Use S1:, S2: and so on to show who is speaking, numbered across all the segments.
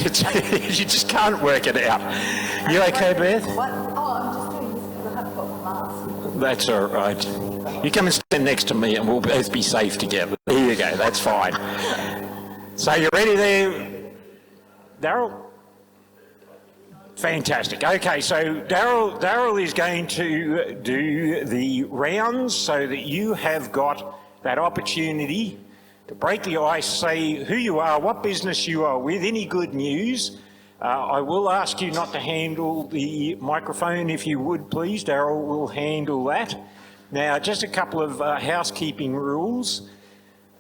S1: You just can't work it out. You okay, Beth?
S2: What? Oh, I'm just doing this because I haven't got my mask.
S1: That's all right. You come and stand next to me and we'll both be safe together. There you go, that's fine. So you ready there, Daryl? Fantastic. Okay, so Daryl is going to do the rounds so that you have got that opportunity to break the ice, say who you are, what business you are with, any good news. I will ask you not to handle the microphone if you would, please. Daryl will handle that. Now, just a couple of housekeeping rules.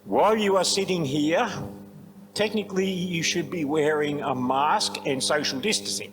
S1: While you are sitting here, technically you should be wearing a mask and social distancing,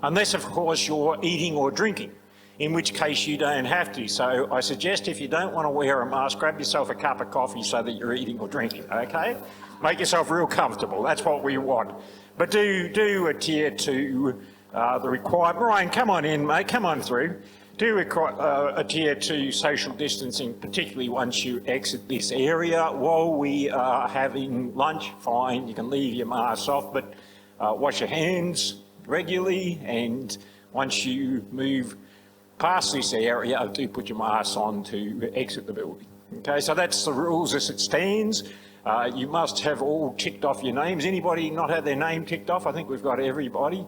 S1: unless of course you're eating or drinking, in which case you don't have to. So I suggest if you don't want to wear a mask, grab yourself a cup of coffee so that you're eating or drinking, okay? Make yourself real comfortable, that's what we want. But do adhere to the requirement. Ryan, come on in, mate, come on through. Do adhere to social distancing, particularly once you exit this area. While we are having lunch, fine, you can leave your mask off, but wash your hands regularly, and once you move past this area, do put your mask on to exit the building. Okay, so that's the rules as it stands. You must have all ticked off your names. Anybody not had their name ticked off? I think we've got everybody.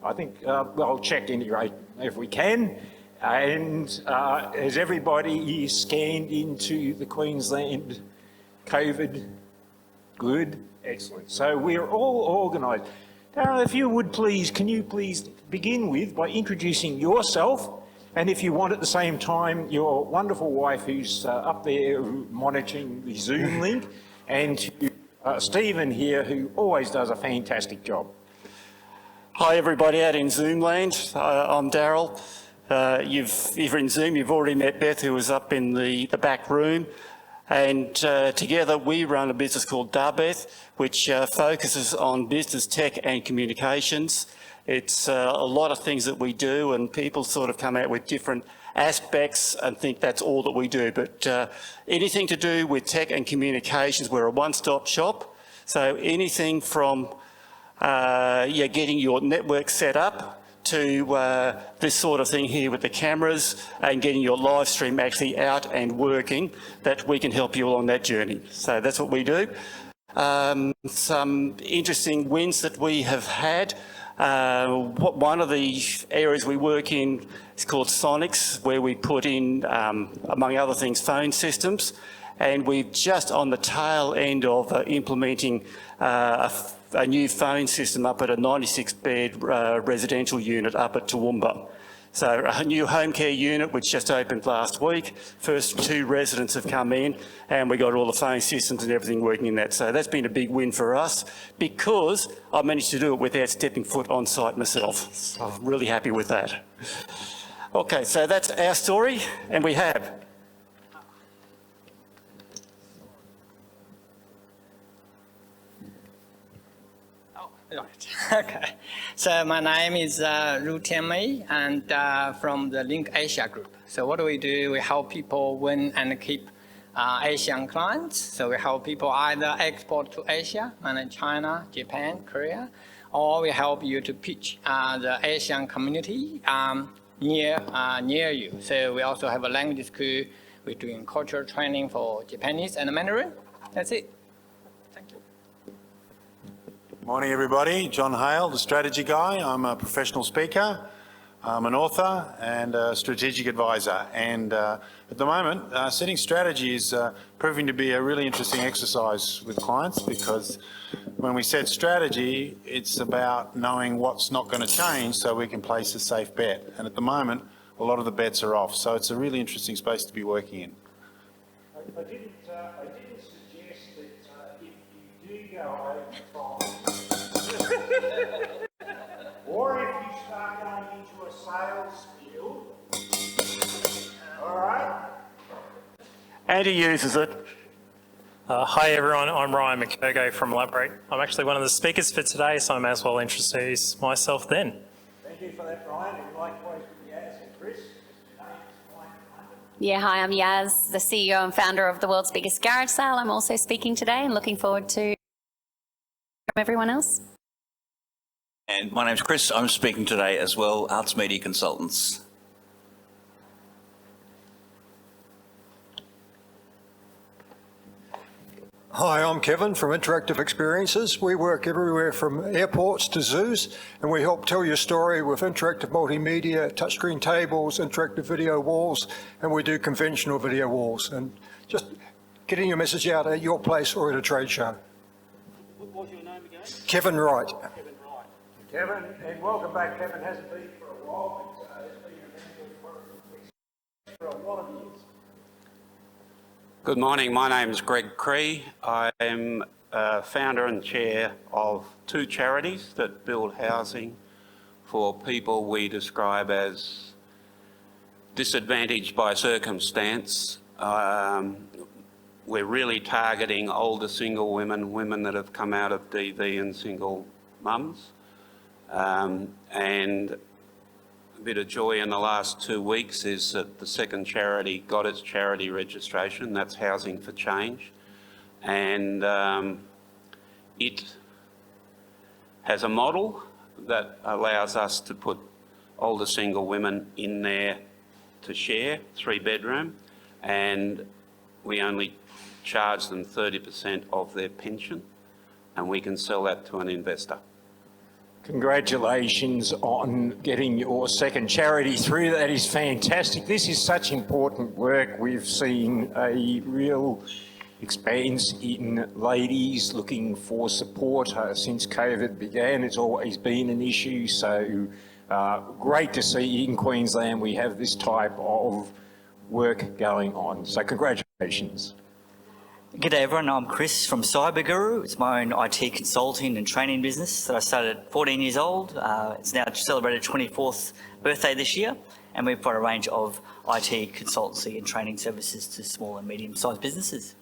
S1: I think, well, I'll check anyway if we can. And has everybody scanned into the Queensland COVID? Good, excellent. So we're all organised. Darryl, if you would please, can you please begin with by introducing yourself, and if you want at the same time your wonderful wife who's up there monitoring the Zoom link, and to Stephen here who always does a fantastic job.
S3: Hi everybody out in Zoom land, I'm Daryl. If you're in Zoom, you've already met Beth, who was up in the back room, and together we run a business called Darbeth, which focuses on business, tech and communications. It's a lot of things that we do, and people sort of come out with different aspects and think that's all that we do, but anything to do with tech and communications, we're a one-stop shop. So anything from getting your network set up to this sort of thing here with the cameras and getting your live stream actually out and working, that we can help you along that journey. So that's what we do. Some interesting wins that we have had. One of the areas we work in is called Sonics, where we put in, among other things, phone systems. And we're just on the tail end of implementing a new phone system up at a 96-bed residential unit up at Toowoomba. So a new home care unit which just opened last week. First 2 residents have come in and we got all the phone systems and everything working in that. So that's been a big win for us because I managed to do it without stepping foot on site myself. So I'm really happy with that. Okay, so that's our story, and we have.
S4: Right. Okay. So my name is Ru Tianmei, and from the Link Asia Group. So what do? We help people win and keep Asian clients. So we help people either export to Asia, and China, Japan, Korea, or we help you to pitch the Asian community near you. So we also have a language school. We're doing cultural training for Japanese and Mandarin. That's it.
S5: Morning everybody, John Hale, the strategy guy. I'm a professional speaker, I'm an author and a strategic advisor, and at the moment setting strategy is proving to be a really interesting exercise with clients, because when we set strategy it's about knowing what's not going to change so we can place a safe bet, and at the moment a lot of the bets are off, so it's a really interesting space to be working in.
S1: I didn't suggest that if you do go over from or if you start going into a sales field, all right?
S3: And he uses it.
S6: Hi everyone, I'm Ryan McKergow from Elaborate. I'm actually one of the speakers for today, so I may as well introduce myself then.
S1: Thank you for that, Ryan, and likewise with Yaz and Chris.
S7: Yeah, hi, I'm Yaz, the CEO and founder of the world's biggest garage sale. I'm also speaking today and looking forward to from everyone else.
S8: And my name's Chris. I'm speaking today as well, Arts Media Consultants.
S9: Hi, I'm Kevin from Interactive Experiences. We work everywhere from airports to zoos, and we help tell your story with interactive multimedia, touchscreen tables, interactive video walls, and we do conventional video walls, and just getting your message out at your place or at a trade show.
S3: What was your name again?
S9: Kevin Wright.
S3: Kevin Wright.
S1: Kevin, and welcome back. Kevin hasn't been for a while, but it's been for a lot of years.
S10: Good morning, my name is Greg Cree. I am founder and chair of two charities that build housing for people we describe as disadvantaged by circumstance. We're really targeting older single women, women that have come out of DV and single mums. And a bit of joy in the last 2 weeks is that the second charity got its charity registration, that's Housing for Change. And it has a model that allows us to put older single women in there to share, 3-bedroom, and we only charge them 30% of their pension, and we can sell that to an investor.
S1: Congratulations on getting your second charity through. That is fantastic. This is such important work. We've seen a real expanse in ladies looking for support since COVID began. It's always been an issue, so great to see in Queensland we have this type of work going on. So congratulations.
S11: G'day everyone, I'm Chris from CyberGuru. It's my own IT consulting and training business that I started at 14 years old. It's now celebrated 24th birthday this year, and we've got a range of IT consultancy and training services to small and medium-sized businesses.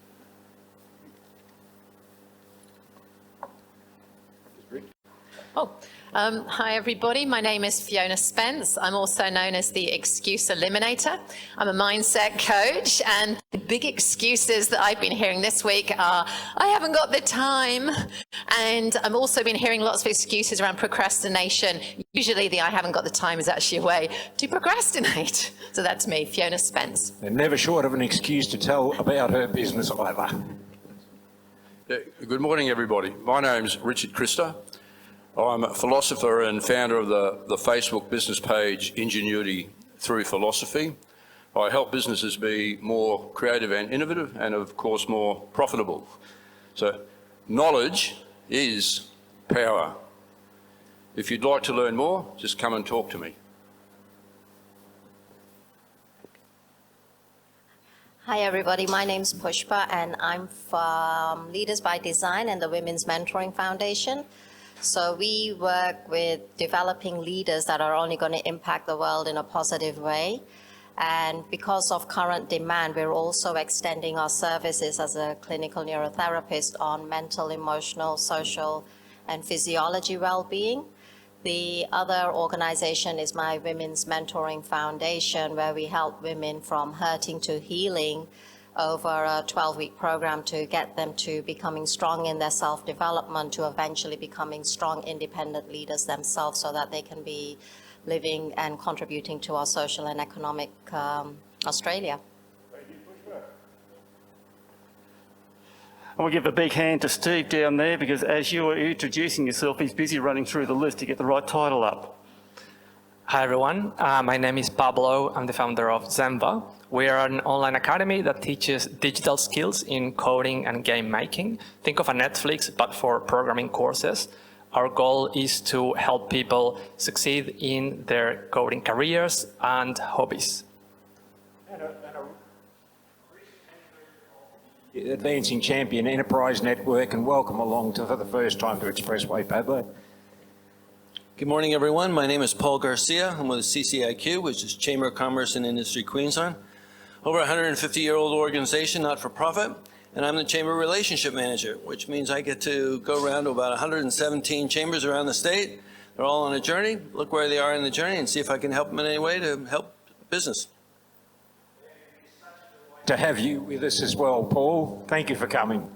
S12: Hi everybody, my name is Fiona Spence. I'm also known as the Excuse Eliminator. I'm a mindset coach, and the big excuses that I've been hearing this week are, I haven't got the time, and I've also been hearing lots of excuses around procrastination. Usually the I haven't got the time is actually a way to procrastinate. So that's me, Fiona Spence.
S1: And never short of an excuse to tell about her business either.
S13: Good morning everybody. My name's Richard Christa. I'm a philosopher and founder of the Facebook business page Ingenuity Through Philosophy. I help businesses be more creative and innovative and of course more profitable. So knowledge is power. If you'd like to learn more, just come and talk to me.
S14: Hi everybody, my name's Pushpa and I'm from Leaders by Design and the Women's Mentoring Foundation. So we work with developing leaders that are only going to impact the world in a positive way. And because of current demand, we're also extending our services as a clinical neurotherapist on mental, emotional, social, and physiology well-being. The other organization is my Women's Mentoring Foundation, where we help women from hurting to healing over a 12-week program to get them to becoming strong in their self-development, to eventually becoming strong, independent leaders themselves so that they can be living and contributing to our social and economic Australia.
S3: And we'll give a big hand to Steve down there, because as you were introducing yourself, he's busy running through the list to get the right title up.
S15: Hi everyone, my name is Pablo. I'm the founder of Zenva. We are an online academy that teaches digital skills in coding and game making. Think of a Netflix, but for programming courses. Our goal is to help people succeed in their coding careers and hobbies.
S1: Advancing Champion Enterprise Network, and welcome along for the first time to Expressway, Pablo.
S16: Good morning, everyone. My name is Paul Garcia. I'm with CCIQ, which is Chamber of Commerce and Industry Queensland. Over a 150-year-old organization, not-for-profit, and I'm the Chamber Relationship Manager, which means I get to go around to about 117 chambers around the state. They're all on a journey, look where they are in the journey, and see if I can help them in any way to help business.
S1: To have you with us as well, Paul. Thank you for coming.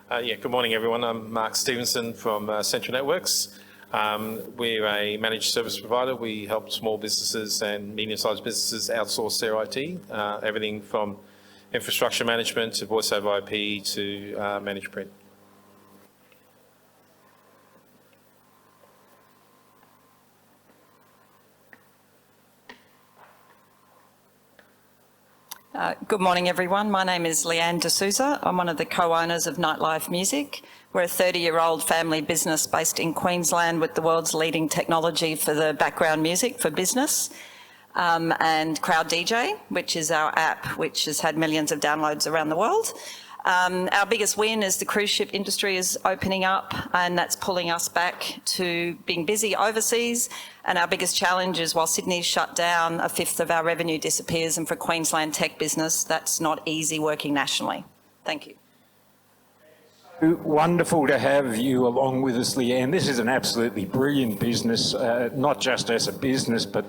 S6: Good morning, everyone. I'm Mark Stevenson from Central Networks. We're a managed service provider. We help small businesses and medium-sized businesses outsource their IT, everything from infrastructure management to voice over IP to managed print.
S17: Good morning, everyone. My name is Leanne D'Souza. I'm one of the co-owners of Nightlife Music. We're a 30-year-old family business based in Queensland with the world's leading technology for the background music for business, and Crowd DJ, which is our app, which has had millions of downloads around the world. Our biggest win is the cruise ship industry is opening up, and that's pulling us back to being busy overseas. And our biggest challenge is while Sydney's shut down, a fifth of our revenue disappears, and for Queensland tech business, that's not easy working nationally. Thank you.
S1: Wonderful to have you along with us, Leanne. This is an absolutely brilliant business, not just as a business, but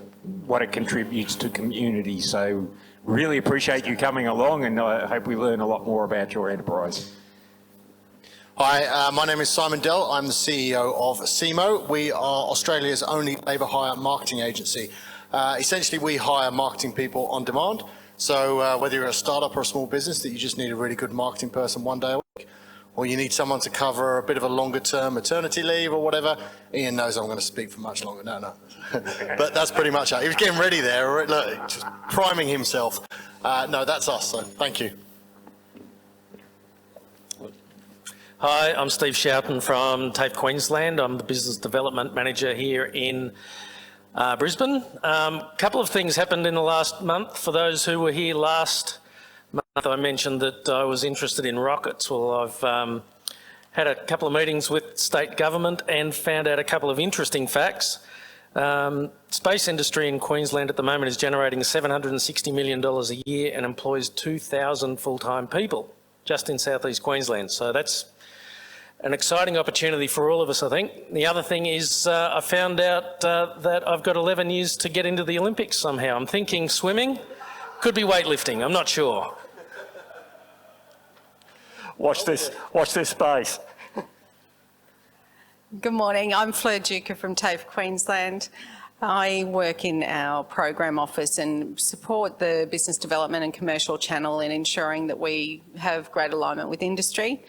S1: what it contributes to community. So really appreciate you coming along, and I hope we learn a lot more about your enterprise.
S18: Hi, my name is Simon Dell. I'm the CEO of CMO. We are Australia's only labour hire marketing agency. Essentially, we hire marketing people on demand. So whether you're a startup or a small business that you just need a really good marketing person one day a week, or you need someone to cover a bit of a longer term maternity leave or whatever, Ian knows I'm going to speak for much longer. No. But that's pretty much it. He was getting ready there, look, just priming himself. No, that's us, so thank you.
S19: Hi, I'm Steve Shoughton from TAFE Queensland. I'm the Business Development Manager here in Brisbane. A couple of things happened in the last month. For those who were here last month, I mentioned that I was interested in rockets. Well, I've had a couple of meetings with state government and found out a couple of interesting facts. Space industry in Queensland at the moment is generating $760 million a year and employs 2,000 full-time people just in southeast Queensland. So that's an exciting opportunity for all of us, I think. The other thing is I found out that I've got 11 years to get into the Olympics somehow. I'm thinking swimming, could be weightlifting, I'm not sure.
S3: Watch this space.
S20: Good morning, I'm Fleur Duca from TAFE Queensland. I work in our program office and support the business development and commercial channel in ensuring that we have great alignment with industry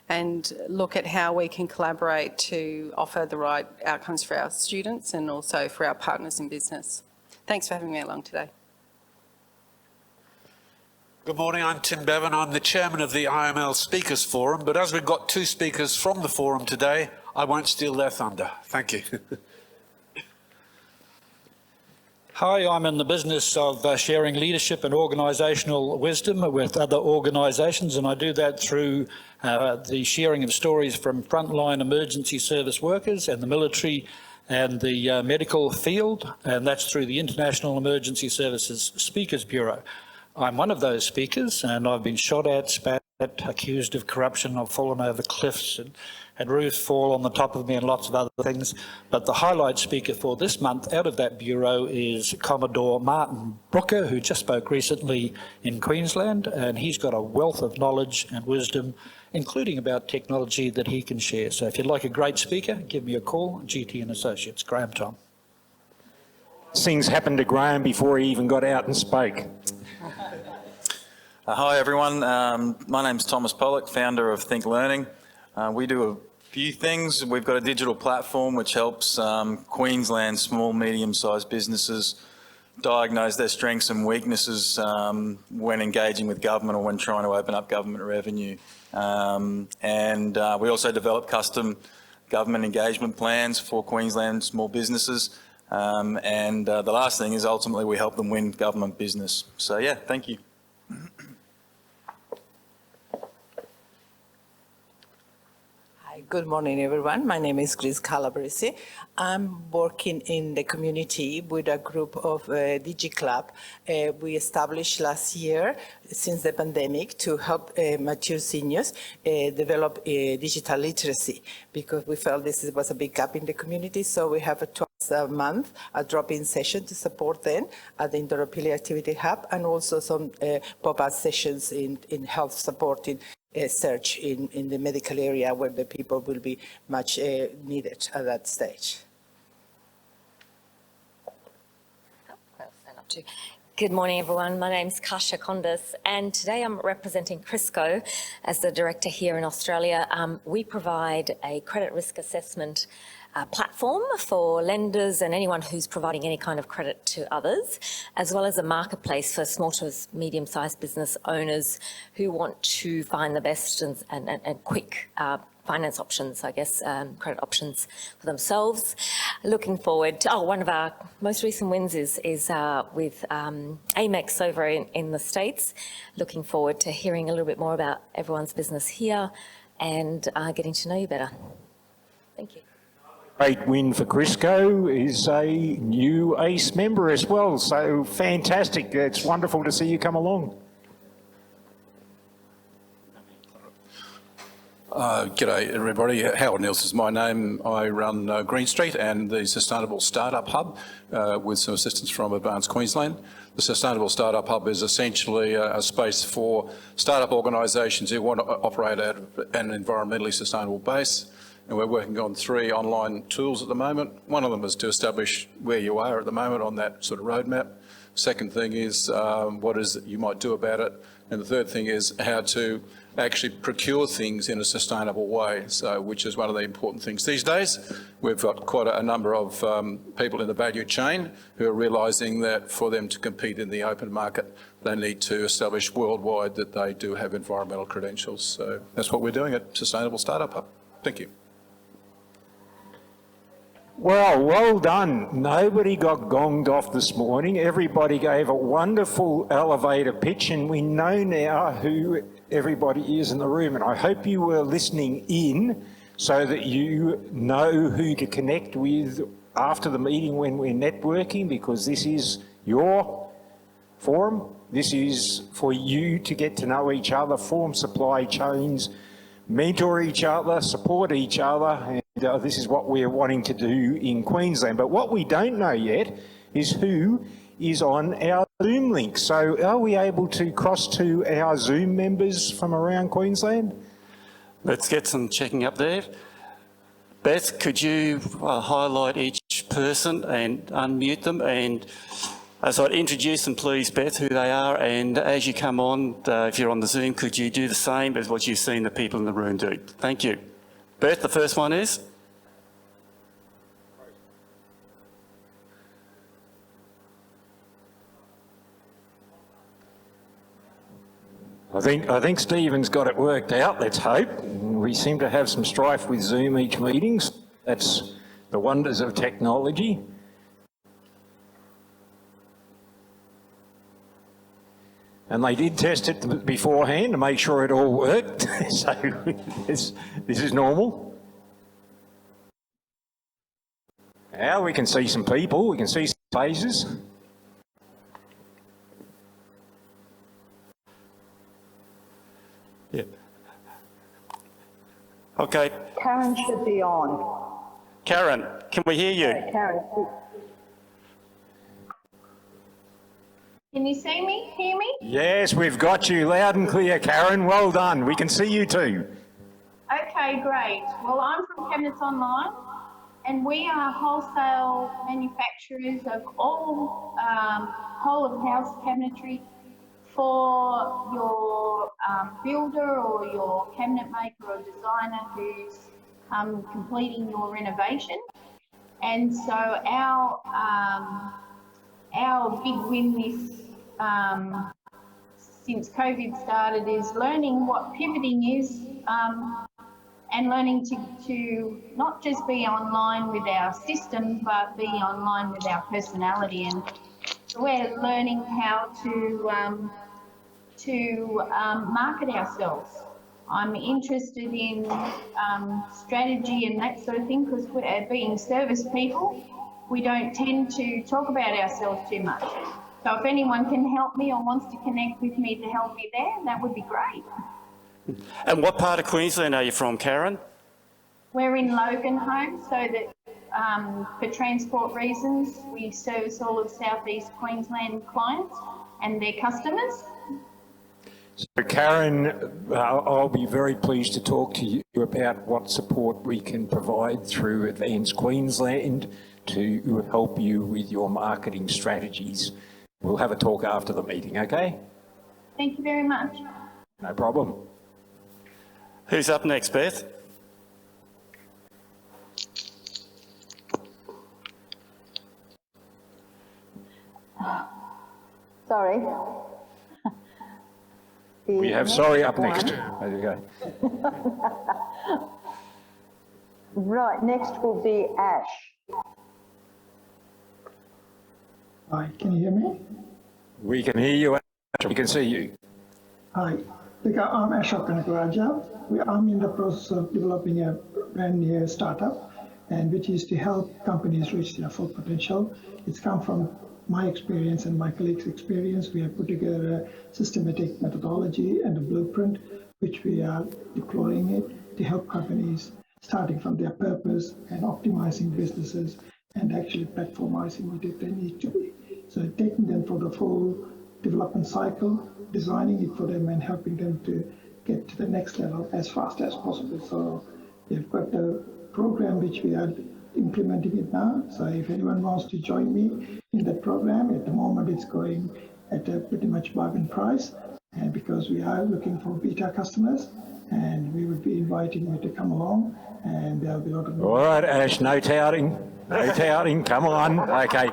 S20: and look at how we can collaborate to offer the right outcomes for our students and also for our partners in business. Thanks for having me along today.
S21: Good morning, I'm Tim Bevan. I'm the chairman of the IML Speakers Forum, but as we've got two speakers from the forum today, I won't steal their thunder. Thank you.
S22: Hi, I'm in the business of sharing leadership and organisational wisdom with other organisations, and I do that through the sharing of stories from frontline emergency service workers and the military and the medical field, and that's through the International Emergency Services Speakers Bureau. I'm one of those speakers, and I've been shot at, spat at, accused of corruption. I've fallen over cliffs and had roofs fall on the top of me and lots of other things. But the highlight speaker for this month out of that bureau is Commodore Martin Brooker, who just spoke recently in Queensland, and he's got a wealth of knowledge and wisdom, including about technology that he can share. So if you'd like a great speaker, give me a call, GT and Associates, Graham Tom.
S1: Things happened to Graham before he even got out and spoke.
S23: Hi everyone, my name's Thomas Pollock, founder of Think Learning. We do a few things. We've got a digital platform which helps Queensland small, medium-sized businesses diagnose their strengths and weaknesses when engaging with government or when trying to open up government revenue. We also develop custom government engagement plans for Queensland small businesses. The last thing is ultimately we help them win government business. So yeah, thank you.
S24: Good morning, everyone. My name is Chris Calabrese. I'm working in the community with a group of DigiClub. We established last year, since the pandemic, to help mature seniors develop digital literacy, because we felt this was a big gap in the community. So we have twice a month a drop-in session to support them at the Interoperability Activity Hub, and also some pop-up sessions in health supporting search in the medical area where the people will be much needed at that stage.
S2: Good morning, everyone. My name's Kasha Kondis, and today I'm representing Crisco as the director here in Australia. We provide a credit risk assessment platform for lenders and anyone who's providing any kind of credit to others, as well as a marketplace for small to medium-sized business owners who want to find the best and quick finance options, I guess, credit options for themselves. Looking forward to, one of our most recent wins is with Amex over in the States. Looking forward to hearing a little bit more about everyone's business here and getting to know you better. Thank you.
S1: Great win for Crisco is a new ACE member as well, so fantastic. It's wonderful to see you come along.
S13: G'day everybody, Howard Nielsen is my name. I run Green Street and the Sustainable Startup Hub with some assistance from Advanced Queensland. The Sustainable Startup Hub is essentially a space for startup organisations who want to operate at an environmentally sustainable base, and we're working on 3 online tools at the moment. One of them is to establish where you are at the moment on that sort of roadmap. Second thing is what is it you might do about it, and the third thing is how to actually procure things in a sustainable way, so which is one of the important things these days. We've got quite a number of people in the value chain who are realising that for them to compete in the open market, they need to establish worldwide that they do have environmental credentials. So that's what we're doing at Sustainable Startup Hub. Thank you.
S1: Well done. Nobody got gonged off this morning. Everybody gave a wonderful elevator pitch, and we know now who everybody is in the room. And I hope you were listening in so that you know who to connect with after the meeting when we're networking, because this is your forum. This is for you to get to know each other, form supply chains, mentor each other, support each other, and this is what we're wanting to do in Queensland. But what we don't know yet is who is on our Zoom link. So are we able to cross to our Zoom members from around Queensland?
S3: Let's get some checking up there. Beth, could you highlight each person and unmute them? And as I'd introduce them, please, Beth, who they are. And as you come on, if you're on the Zoom, could you do the same as what you've seen the people in the room do? Thank you. Beth, the first one is?
S1: I think Stephen's got it worked out, let's hope. We seem to have some strife with Zoom each meetings. That's the wonders of technology. And they did test it beforehand to make sure it all worked. So this is normal. Now we can see some people, we can see some faces.
S3: Yeah. Okay.
S4: Karen should be on.
S3: Karen, can we hear you?
S4: Karen.
S5: Can you see me, hear me?
S1: Yes, we've got you loud and clear, Karen. Well done. We can see you too.
S5: Okay, great. Well, I'm from Cabinets Online, and we are wholesale manufacturers of all whole-of-house cabinetry for your builder or your cabinet maker or designer who's completing your renovation. And so our big win this since COVID started is learning what pivoting is and learning to not just be online with our system, but be online with our personality. And so we're learning how to market ourselves. I'm interested in strategy and that sort of thing, because we're being service people, we don't tend to talk about ourselves too much. So if anyone can help me or wants to connect with me to help me there, that would be great.
S3: And what part of Queensland are you from, Karen?
S5: We're in Loganholme, so that for transport reasons, we service all of Southeast Queensland clients and their customers.
S1: So Karen, I'll be very pleased to talk to you about what support we can provide through Advance Queensland to help you with your marketing strategies. We'll have a talk after the meeting, okay?
S5: Thank you very much.
S1: No problem.
S3: Who's up next, Beth?
S4: Sorry.
S1: We have sorry up next. There you go.
S4: Right, next will be Ash.
S7: Hi, can you hear me?
S1: We can hear you, we can see you.
S7: Hi, I'm Ashok Kanakaraja. I'm in the process of developing a brand new startup, and which is to help companies reach their full potential. It's come from my experience and my colleagues' experience. We have put together a systematic methodology and a blueprint, which we are deploying it to help companies starting from their purpose and optimizing businesses and actually platformizing it if they need to be. So taking them for the full development cycle, designing it for them and helping them to get to the next level as fast as possible. So we've got a program which we are implementing it now. So if anyone wants to join me in that program, at the moment it's going at a pretty much bargain price, and because we are looking for beta customers, and we would be inviting you to come along, and there'll be a lot of...
S1: All right, Ash, no touting. No touting, come on. Okay.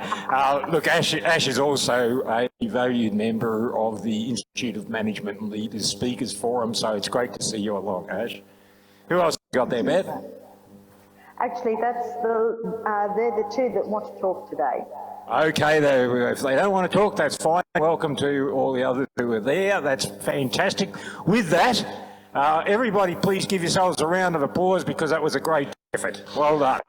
S1: Look, Ash is also a valued member of the Institute of Management and Leaders Speakers Forum, so it's great to see you along, Ash. Who else got there, Beth?
S4: Actually, that's they're the two that want to talk today.
S1: Okay, if they don't want to talk, that's fine. Welcome to all the others who are there. That's fantastic. With that, everybody please give yourselves a round of applause because that was a great effort. Well done.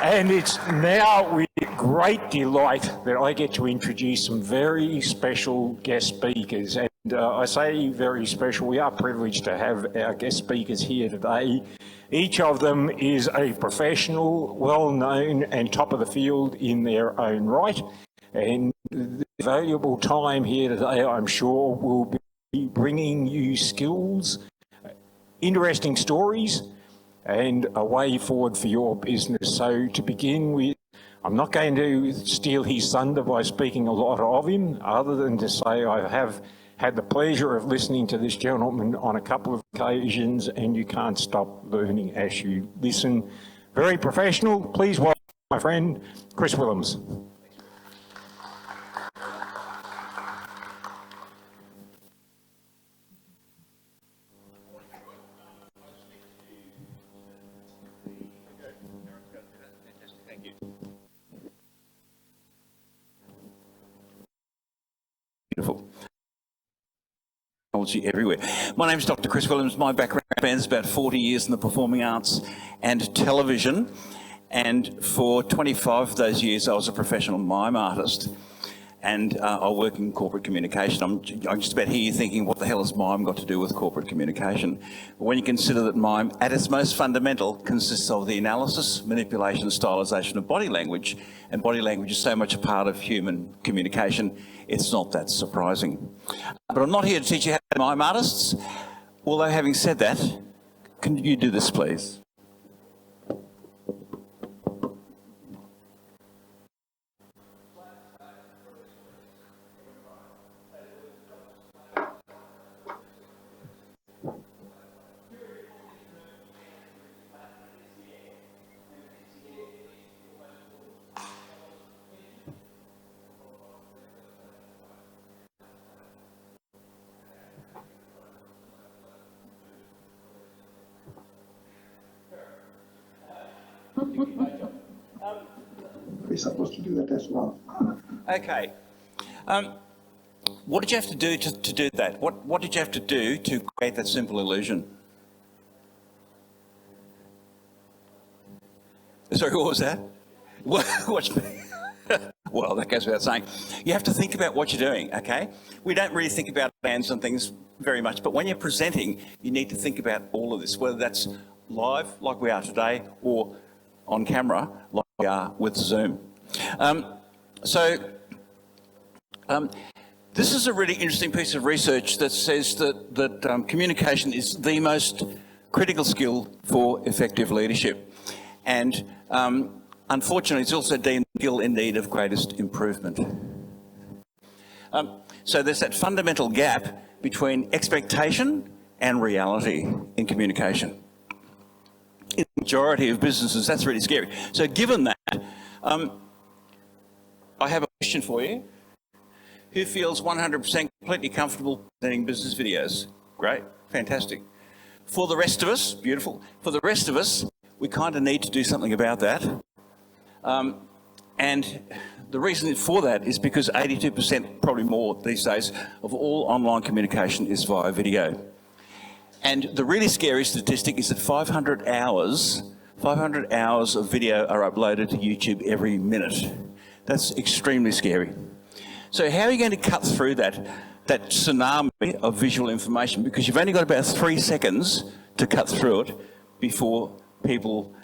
S1: And it's now with great delight that I get to introduce some very special guest speakers. And I say very special, we are privileged to have our guest speakers here today. Each of them is a professional, well-known and top of the field in their own right. And the valuable time here today, I'm sure, will be bringing you skills, interesting stories, and a way forward for your business. So to begin with, I'm not going to steal his thunder by speaking a lot of him, other than to say I have had the pleasure of listening to this gentleman on a couple of occasions, and you can't stop learning as you listen. Very professional. Please welcome my friend, Chris Willems.
S8: Beautiful. Everywhere. My name is Dr. Chris Willems. My background spans about 40 years in the performing arts and television, and for 25 of those years I was a professional mime artist, and I work in corporate communication. I'm just about here thinking, what the hell has mime got to do with corporate communication? When you consider that mime, at its most fundamental, consists of the analysis, manipulation, stylisation of body language, and body language is so much a part of human communication, it's not that surprising. But I'm not here to teach you how to mime artists, although having said that, can you do this please?
S7: We're supposed to do that as well.
S8: Okay. What did you have to do to do that? What did you have to do to create that simple illusion? Sorry, what was that? Well, that goes without saying. You have to think about what you're doing, okay? We don't really think about bands and things very much, but when you're presenting, you need to think about all of this, whether that's live, like we are today, or on camera, like we are with Zoom. The This is a really interesting piece of research that says that communication is the most critical skill for effective leadership. And unfortunately, it's also deemed a skill in need of greatest improvement. So there's that fundamental gap between expectation and reality in communication. In the majority of businesses, that's really scary. So given that, I have a question for you. Who feels 100% completely comfortable presenting business videos? Great, fantastic. For the rest of us, beautiful. For the rest of us, we kind of need to do something about that. And the reason for that is because 82%, probably more these days, of all online communication is via video. And the really scary statistic is that 500 hours of video are uploaded to YouTube every minute. That's extremely scary. So how are you going to cut through that tsunami of visual information? Because you've only got about 3 seconds to cut through it before people,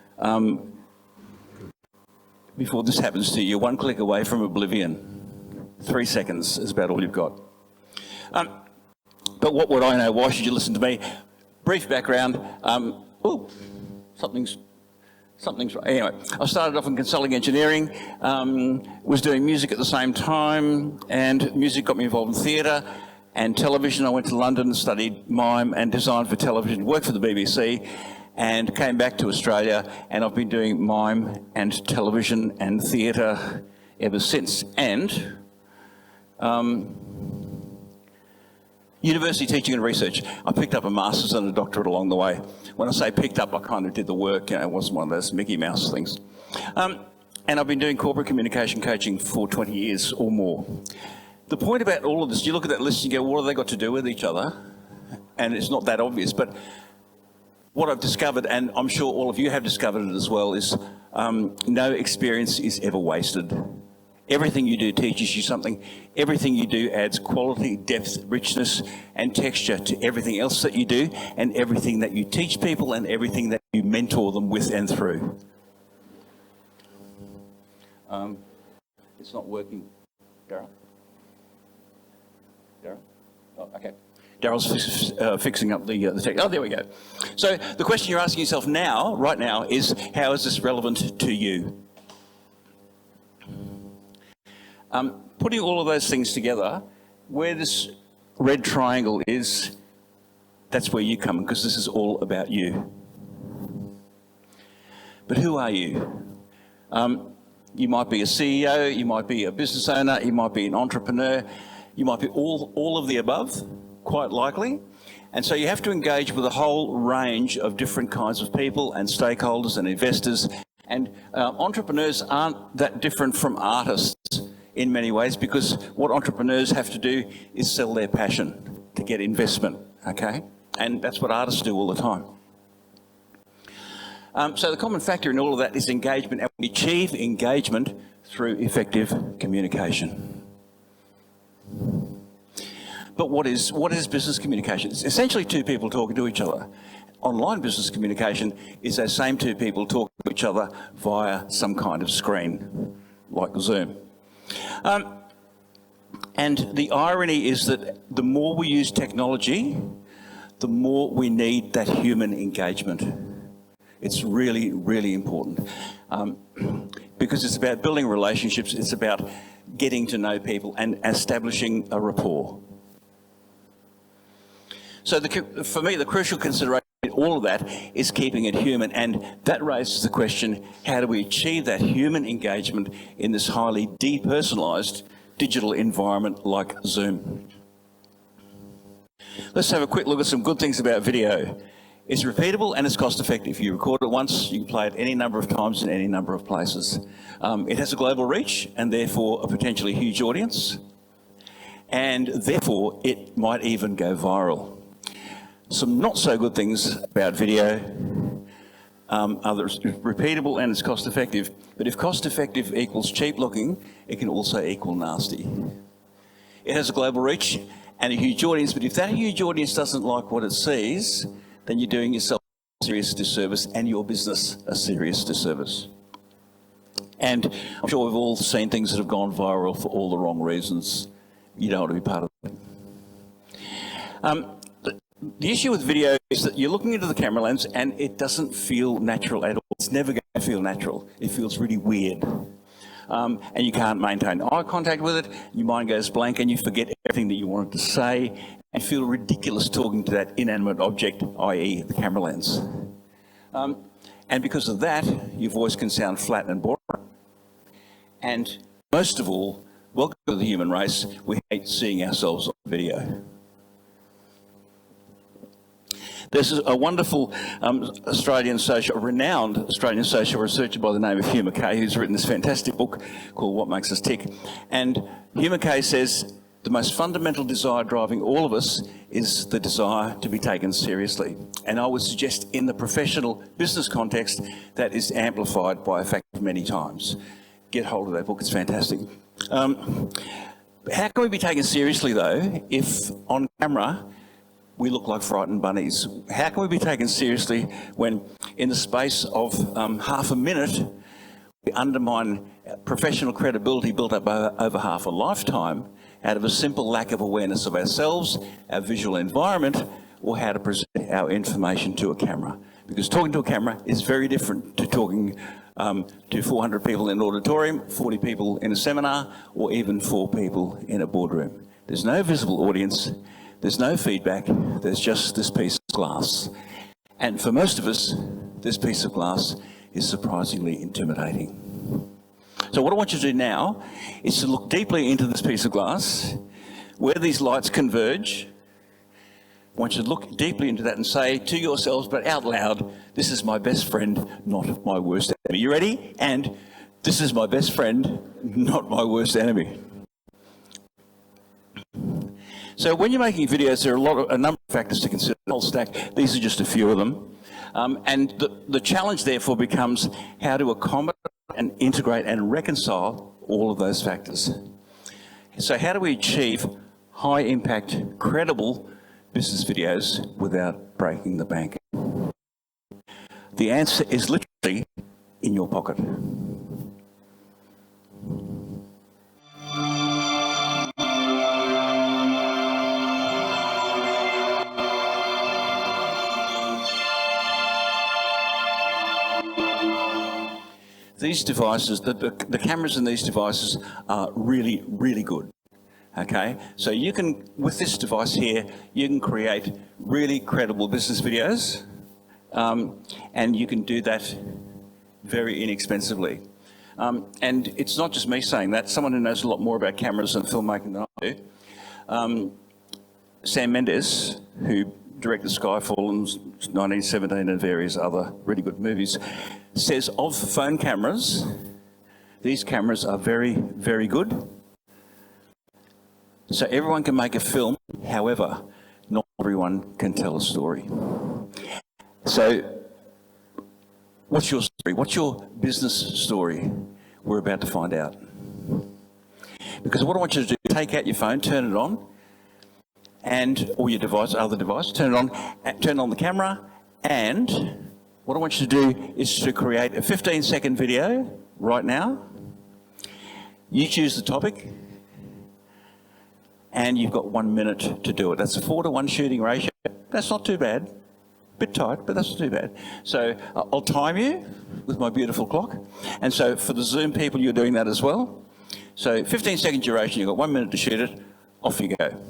S8: before this happens to you. One click away from oblivion. 3 seconds is about all you've got. But what would I know? Why should you listen to me? Brief background. Oh, something's right. Anyway, I started off in consulting engineering, was doing music at the same time, and music got me involved in theatre and television. I went to London and studied mime and design for television, worked for the BBC, and came back to Australia, and I've been doing mime and television and theatre ever since. And university teaching and research. I picked up a master's and a doctorate along the way. When I say picked up, I kind of did the work. You know, it wasn't one of those Mickey Mouse things. And I've been doing corporate communication coaching for 20 years or more. The point about all of this, you look at that list and you go, what have they got to do with each other? And it's not that obvious, but what I've discovered, and I'm sure all of you have discovered it as well, is no experience is ever wasted. Everything you do teaches you something. Everything you do adds quality, depth, richness, and texture to everything else that you do, and everything that you teach people, and everything that you mentor them with and through. It's not working. Darryl? Darryl? Oh, okay. Darryl's fixing up the tech. Oh, there we go. So the question you're asking yourself now, right now, is how is this relevant to you? Putting all of those things together, where this red triangle is, that's where you come in, because this is all about you. But who are you? You might be a CEO, you might be a business owner, you might be an entrepreneur, you might be all of the above, quite likely. And so you have to engage with a whole range of different kinds of people and stakeholders and investors. And entrepreneurs aren't that different from artists in many ways, because what entrepreneurs have to do is sell their passion to get investment, okay? And that's what artists do all the time. So the common factor in all of that is engagement, and we achieve engagement through effective communication. But what is business communication? It's essentially two people talking to each other. Online business communication is those same two people talking to each other via some kind of screen, like Zoom. And the irony is that the more we use technology, the more we need that human engagement. It's really, really important. Because it's about building relationships, it's about getting to know people and establishing a rapport. So for me, the crucial consideration in all of that is keeping it human, and that raises the question, how do we achieve that human engagement in this highly depersonalised digital environment like Zoom? Let's have a quick look at some good things about video. It's repeatable and it's cost effective. You record it once, you can play it any number of times in any number of places. It has a global reach and therefore a potentially huge audience, and therefore it might even go viral. Some not so good things about video are that it's repeatable and it's cost effective, but if cost effective equals cheap looking, it can also equal nasty. It has a global reach and a huge audience, but if that huge audience doesn't like what it sees, then you're doing yourself a serious disservice and your business a serious disservice. And I'm sure we've all seen things that have gone viral for all the wrong reasons. You don't want to be part of it. The issue with video is that you're looking into the camera lens and it doesn't feel natural at all. It's never going to feel natural. It feels really weird. And you can't maintain eye contact with it. Your mind goes blank and you forget everything that you wanted to say and feel ridiculous talking to that inanimate object, i.e. the camera lens. And because of that, your voice can sound flat and boring. And most of all, welcome to the human race, we hate seeing ourselves on video. There's a wonderful renowned Australian social researcher by the name of Hugh McKergow who's written this fantastic book called What Makes Us Tick. And Hugh McKergow says the most fundamental desire driving all of us is the desire to be taken seriously. And I would suggest in the professional business context that is amplified by a factor many times. Get hold of that book, it's fantastic. How can we be taken seriously though if on camera we look like frightened bunnies? How can we be taken seriously when in the space of half a minute we undermine professional credibility built up over half a lifetime out of a simple lack of awareness of ourselves, our visual environment, or how to present our information to a camera? Because talking to a camera is very different to talking to 400 people in an auditorium, 40 people in a seminar, or even 4 people in a boardroom. There's no visible audience. There's no feedback, there's just this piece of glass. And for most of us, this piece of glass is surprisingly intimidating. So what I want you to do now is to look deeply into this piece of glass, where these lights converge. I want you to look deeply into that and say to yourselves, but out loud, this is my best friend, not my worst enemy. You ready? And this is my best friend, not my worst enemy. So when you're making videos, there are a number of factors to consider. The whole stack. These are just a few of them. And the challenge therefore becomes how to accommodate and integrate and reconcile all of those factors. So how do we achieve high impact, credible business videos without breaking the bank? The answer is literally in your pocket. These devices, the cameras in these devices are really, really good, okay? So you can, with this device here, you can create really credible business videos, and you can do that very inexpensively. And it's not just me saying that. Someone who knows a lot more about cameras and filmmaking than I do, Sam Mendes, who directed Skyfall and 1917 and various other really good movies, says of phone cameras, these cameras are very, very good. So everyone can make a film, however, not everyone can tell a story. So what's your story? What's your business story? We're about to find out. Because what I want you to do, take out your phone, turn it on, or your device, other device, turn on the camera, and what I want you to do is to create a 15-second video right now. You choose the topic, and you've got 1 minute to do it. That's a 4-to-1 shooting ratio. That's not too bad. Bit tight, but that's not too bad. So I'll time you with my beautiful clock. And so for the Zoom people, you're doing that as well. So 15-second duration, you've got 1 minute to shoot it. Off you go.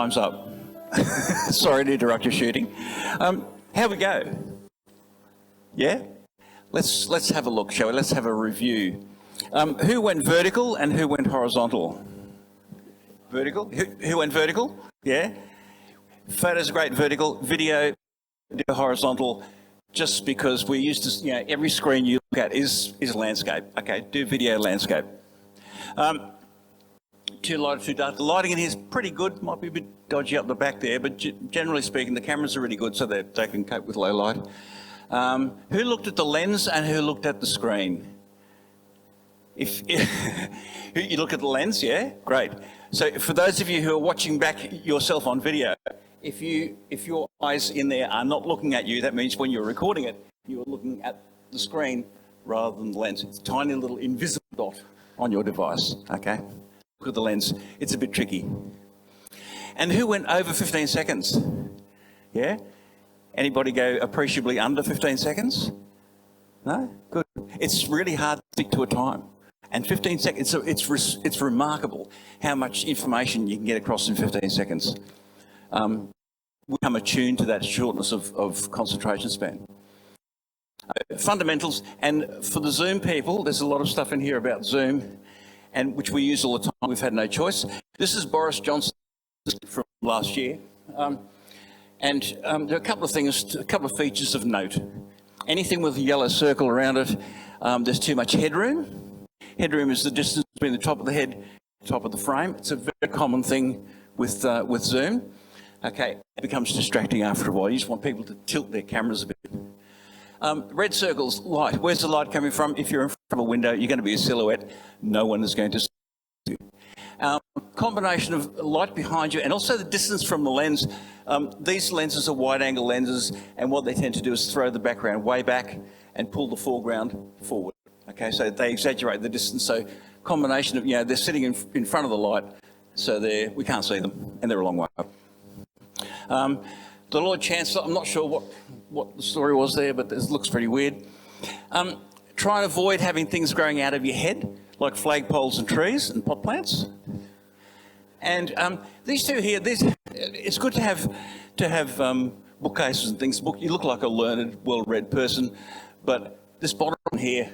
S8: Time's up. Sorry to interrupt your shooting. How we go? Yeah? Let's have a look, shall we? Let's have a review. Who went vertical and who went horizontal? Vertical? Who went vertical? Yeah? Photos are great vertical. Video horizontal, just because we're used to, every screen you look at is landscape. Okay, do video landscape. Too light or too dark. The lighting in here is pretty good. Might be a bit dodgy up the back there, but generally speaking, the cameras are really good, so they can cope with low light. Who looked at the lens and who looked at the screen? If you look at the lens, yeah? Great. So for those of you who are watching back yourself on video, if your eyes in there are not looking at you, that means when you're recording it, you're looking at the screen rather than the lens. It's a tiny little invisible dot on your device, okay? Look at the lens. It's a bit tricky. And who went over 15 seconds? Yeah? Anybody go appreciably under 15 seconds? No? Good. It's really hard to stick to a time. And 15 seconds, so it's remarkable how much information you can get across in 15 seconds. We become attuned to that shortness of concentration span. Fundamentals, and for the Zoom people, there's a lot of stuff in here about Zoom, and which we use all the time. We've had no choice. This is Boris Johnson from last year. And there are a couple of things, a couple of features of note. Anything with a yellow circle around it, there's too much headroom. Headroom is the distance between the top of the head and the top of the frame. It's a very common thing with Zoom. Okay, it becomes distracting after a while. You just want people to tilt their cameras a bit. Red circles, light. Where's the light coming from? If you're in front of a window, you're going to be a silhouette. No one is going to see you. Combination of light behind you and also the distance from the lens. These lenses are wide-angle lenses, and what they tend to do is throw the background way back and pull the foreground forward. Okay, so they exaggerate the distance. So combination of, they're sitting in front of the light, so we can't see them, and they're a long way up. The Lord Chancellor, I'm not sure what the story was there, but this looks pretty weird. Try and avoid having things growing out of your head, like flagpoles and trees and pot plants. And these two here, it's good to have bookcases and things. You look like a learned, well-read person, but this bottom here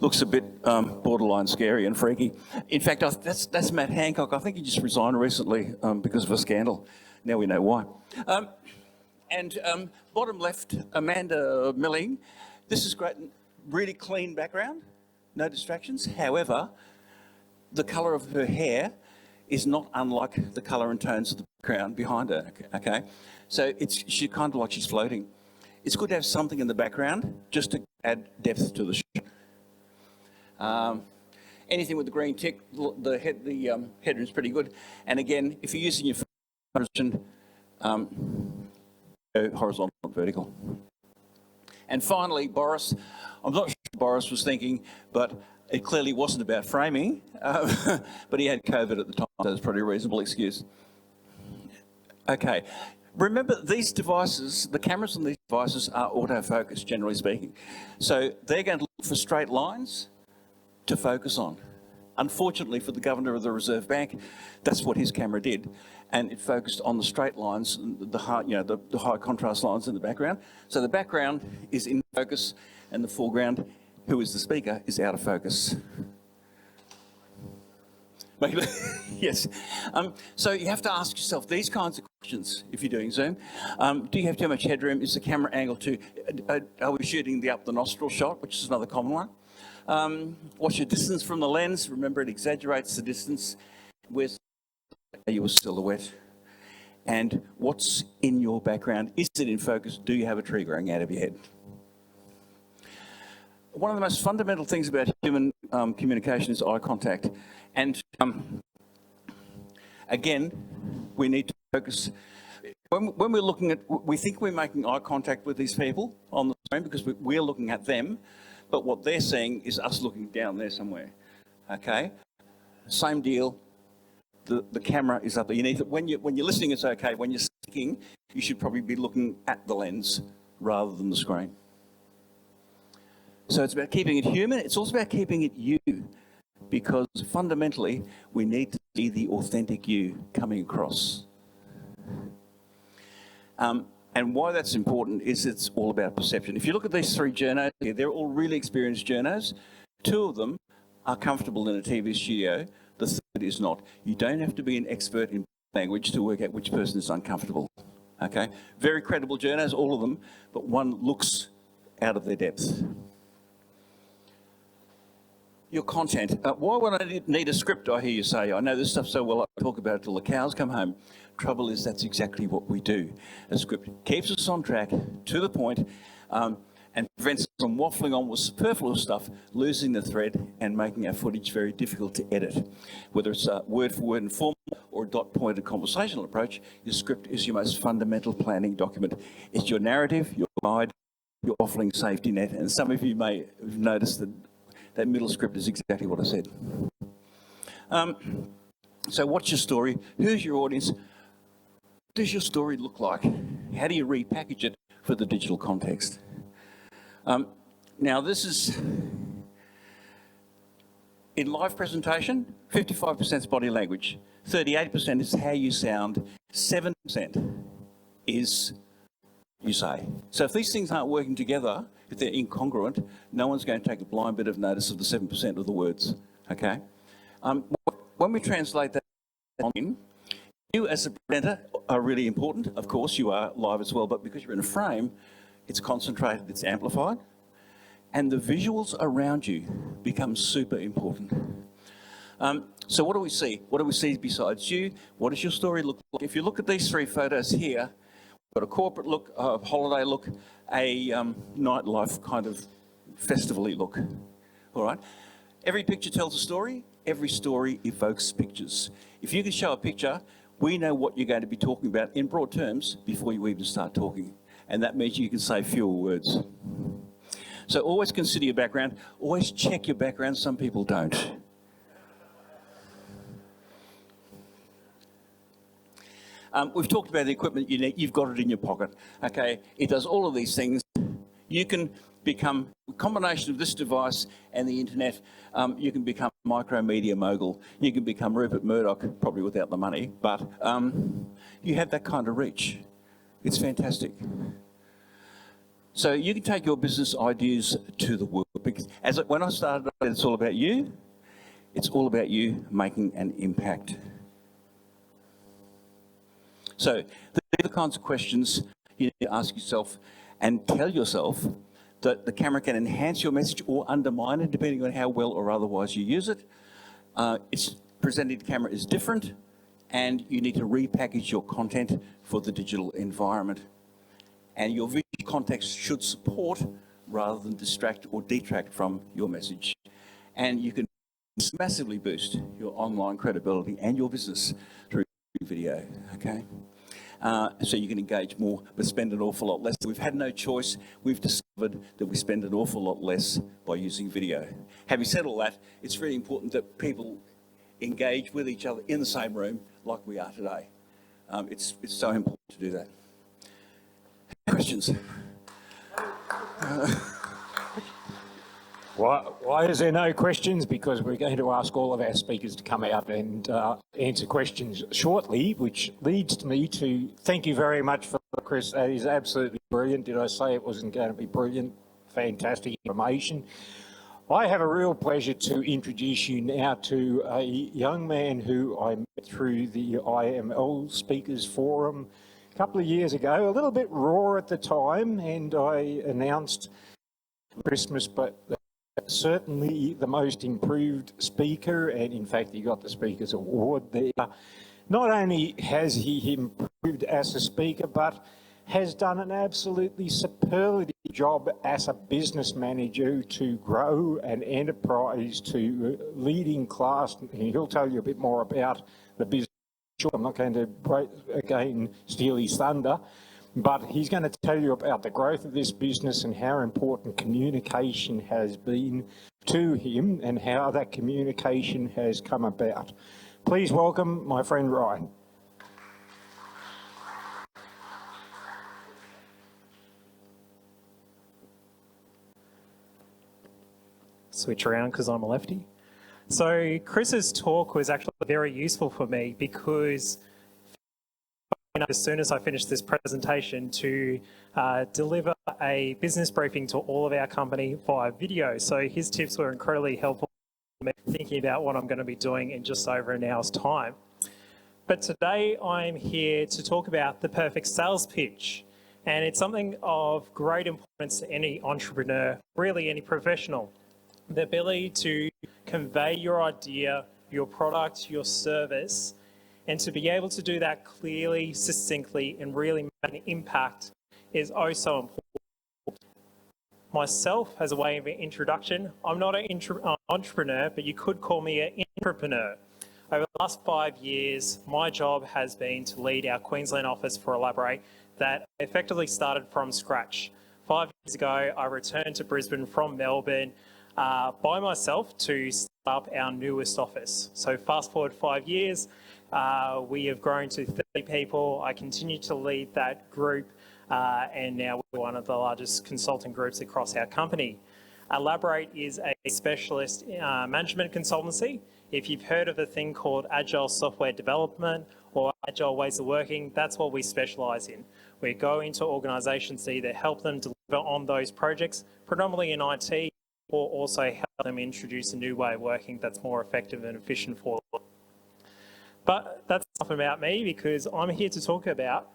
S8: looks a bit borderline scary and freaky. In fact, that's Matt Hancock. I think he just resigned recently because of a scandal. Now we know why. Bottom left, Amanda Milling. This is great, really clean background, no distractions. However, the colour of her hair is not unlike the colour and tones of the background behind her, okay? So she's kind of like she's floating. It's good to have something in the background just to add depth to the shot. Anything with the green tick, the headroom's pretty good. And again, if you're using your position, horizontal and vertical. And finally, Boris, I'm not sure what Boris was thinking, but it clearly wasn't about framing, but he had COVID at the time, so it's probably a reasonable excuse. Okay, remember these devices, the cameras on these devices are autofocus, generally speaking. So they're going to look for straight lines to focus on. Unfortunately for the Governor of the Reserve Bank, that's what his camera did. And it focused on the straight lines, the high contrast lines in the background. So the background is in focus and the foreground, who is the speaker, is out of focus. Yes. So you have to ask yourself these kinds of questions if you're doing Zoom. Do you have too much headroom? Is the camera angle too... Are we shooting the up the nostril shot, which is another common one? What's your distance from the lens? Remember, it exaggerates the distance. Where's your silhouette? And what's in your background? Is it in focus? Do you have a tree growing out of your head? One of the most fundamental things about human communication is eye contact. And again, we need to focus. When we're looking at, we think we're making eye contact with these people on the screen because we're looking at them, but what they're seeing is us looking down there somewhere, okay? Same deal, the camera is up there. You need to, when you're listening, it's okay. When you're speaking, you should probably be looking at the lens rather than the screen. So it's about keeping it human. It's also about keeping it you, because fundamentally, we need to see the authentic you coming across. And why that's important is it's all about perception. If you look at these three journos here, they're all really experienced journos. Two of them are comfortable in a TV studio. The third is not. You don't have to be an expert in language to work out which person is uncomfortable. Okay? Very credible journos, all of them, but one looks out of their depth. Your content. Why would I need a script, I hear you say? I know this stuff so well, I talk about it till the cows come home. Trouble is, that's exactly what we do. A script keeps us on track, to the point, and prevents us from waffling on with superfluous stuff, losing the thread, and making our footage very difficult to edit. Whether it's a word-for-word and formal or a dot-pointed conversational approach, your script is your most fundamental planning document. It's your narrative, your guide, your waffling safety net, and some of you may have noticed that that middle script is exactly what I said. So what's your story? Who's your audience? What does your story look like? How do you repackage it for the digital context? Now this is, in live presentation, 55% is body language, 38% is how you sound, 7% is you say. So if these things aren't working together, if they're incongruent, no one's going to take a blind bit of notice of the 7% of the words, okay? When we translate that in, you as a presenter are really important. Of course, you are live as well, but because you're in a frame, it's concentrated, it's amplified, and the visuals around you become super important. So what do we see? What do we see besides you? What does your story look like? If you look at these three photos here, we've got a corporate look, a holiday look, a nightlife kind of festival-y look, all right? Every picture tells a story. Every story evokes pictures. If you can show a picture, we know what you're going to be talking about in broad terms before you even start talking. And that means you can say fewer words. So always consider your background. Always check your background. Some people don't. We've talked about the equipment you need. You've got it in your pocket. Okay, it does all of these things. You can become a combination of this device and the internet. You can become a micromedia mogul. You can become Rupert Murdoch, probably without the money, but you have that kind of reach. It's fantastic. So you can take your business ideas to the world. Because when I started, it's all about you. It's all about you making an impact. So these are the kinds of questions you need to ask yourself and tell yourself that the camera can enhance your message or undermine it, depending on how well or otherwise you use it. It's presenting the camera is different, and you need to repackage your content for the digital environment. And your visual context should support rather than distract or detract from your message. And you can massively boost your online credibility and your business through video, okay? So you can engage more, but spend an awful lot less. We've had no choice. We've discovered that we spend an awful lot less by using video. Having said all that, it's really important that people engage with each other in the same room like we are today. It's so important to do that. Questions?
S1: Why is there no questions? Because we're going to ask all of our speakers to come out and answer questions shortly, which leads me to thank you very much for Chris. That is absolutely brilliant. Did I say it wasn't going to be brilliant? Fantastic information. I have a real pleasure to introduce you now to a young man who I met through the IML Speakers Forum a couple of years ago, a little bit raw at the time, and I announced Christmas, but certainly the most improved speaker, and in fact he got the Speakers Award there. Not only has he improved as a speaker, but has done an absolutely superlative job as a business manager to grow an enterprise to leading class. He'll tell you a bit more about the business. I'm not going to, again, steal his thunder, but he's going to tell you about the growth of this business and how important communication has been to him and how that communication has come about. Please welcome my friend Ryan.
S9: Switch around because I'm a lefty. So Chris's talk was actually very useful for me because as soon as I finish this presentation to deliver a business briefing to all of our company via video. So his tips were incredibly helpful in thinking about what I'm going to be doing in just over an hour's time. But today I'm here to talk about the perfect sales pitch. And it's something of great importance to any entrepreneur, really any professional. The ability to convey your idea, your product, your service, and to be able to do that clearly, succinctly, and really make an impact is oh so important. Myself, as a way of introduction, I'm not an entrepreneur, but you could call me an intrapreneur. Over the last 5 years, my job has been to lead our Queensland office for Elaborate that effectively started from scratch. 5 years ago, I returned to Brisbane from Melbourne by myself to start up our newest office. So fast forward 5 years, we have grown to 30 people. I continue to lead that group, and now we're one of the largest consulting groups across our company. Elaborate is a specialist management consultancy. If you've heard of a thing called agile software development or agile ways of working, that's what we specialise in. We go into organisations to either help them deliver on those projects, predominantly in IT, or also help them introduce a new way of working that's more effective and efficient for them. But that's enough about me, because I'm here to talk about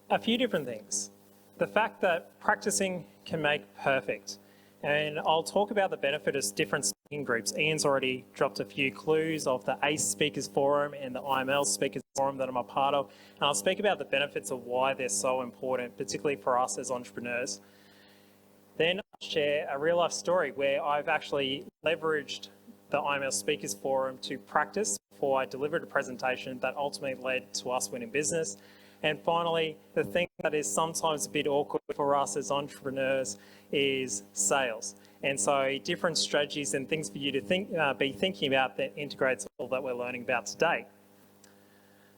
S9: a few different things. The fact that practicing can make perfect. And I'll talk about the benefit of different speaking groups. Ian's already dropped a few clues of the ACE Speakers Forum and the IML Speakers Forum that I'm a part of. And I'll speak about the benefits of why they're so important, particularly for us as entrepreneurs. Then I'll share a real life story where I've actually leveraged the IML Speakers Forum to practice before I delivered a presentation that ultimately led to us winning business. And finally, the thing that is sometimes a bit awkward for us as entrepreneurs is sales. And so different strategies and things for you to be thinking about that integrates all that we're learning about today.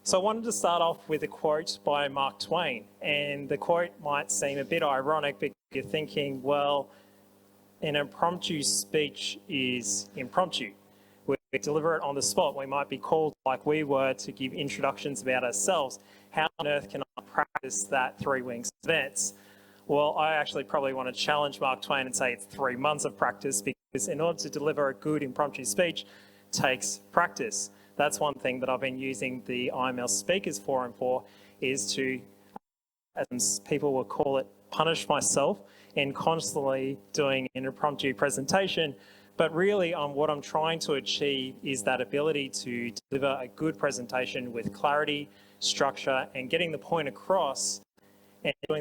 S9: So I wanted to start off with a quote by Mark Twain. And the quote might seem a bit ironic because you're thinking, well, an impromptu speech is impromptu. We deliver it on the spot. We might be called, like we were, to give introductions about ourselves. How on earth can I practice that 3 weeks advance? Well, I actually probably want to challenge Mark Twain and say it's 3 months of practice, because in order to deliver a good impromptu speech takes practice. That's one thing that I've been using the IML Speakers Forum for, is to, as people will call it, punish myself in constantly doing an impromptu presentation. But really, what I'm trying to achieve is that ability to deliver a good presentation with clarity, structure, and getting the point across. And doing,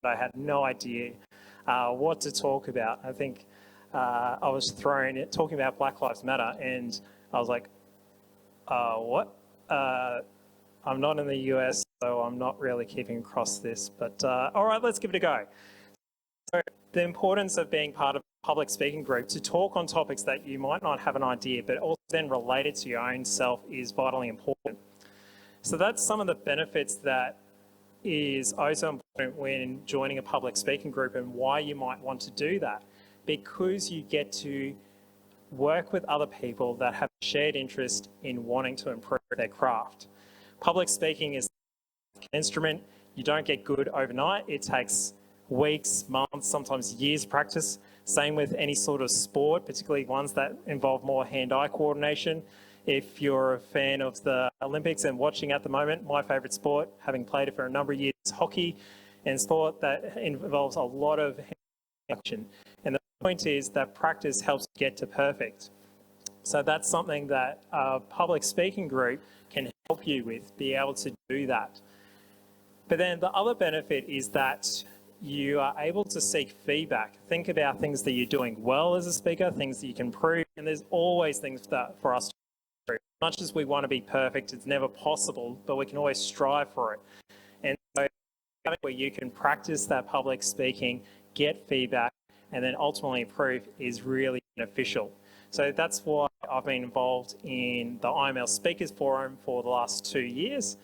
S9: I had no idea what to talk about. I think I was talking about Black Lives Matter, and I was like, what? I'm not in the US, so I'm not really keeping across this. But all right, let's give it a go. So the importance of being part of a public speaking group to talk on topics that you might not have an idea, but also then related to your own self, is vitally important. So that's some of the benefits that is also important when joining a public speaking group, and why you might want to do that. Because you get to work with other people that have a shared interest in wanting to improve their craft. Public speaking is an instrument. You don't get good overnight. It takes weeks, months, sometimes years of practice. Same with any sort of sport, particularly ones that involve more hand-eye coordination. If you're a fan of the Olympics and watching at the moment, my favourite sport, having played it for a number of years, is hockey, and sport that involves a lot of action. And the point is that practice helps get to perfect. So that's something that a public speaking group can help you with, be able to do that. But then the other benefit is that you are able to seek feedback. Think about things that you're doing well as a speaker, things that you can improve, and there's always things that for us to improve. As much as we want to be perfect, it's never possible, but we can always strive for it. And so where you can practice that public speaking, get feedback, and then ultimately improve is really beneficial. So that's why I've been involved in the IML Speakers Forum for the last 2 years.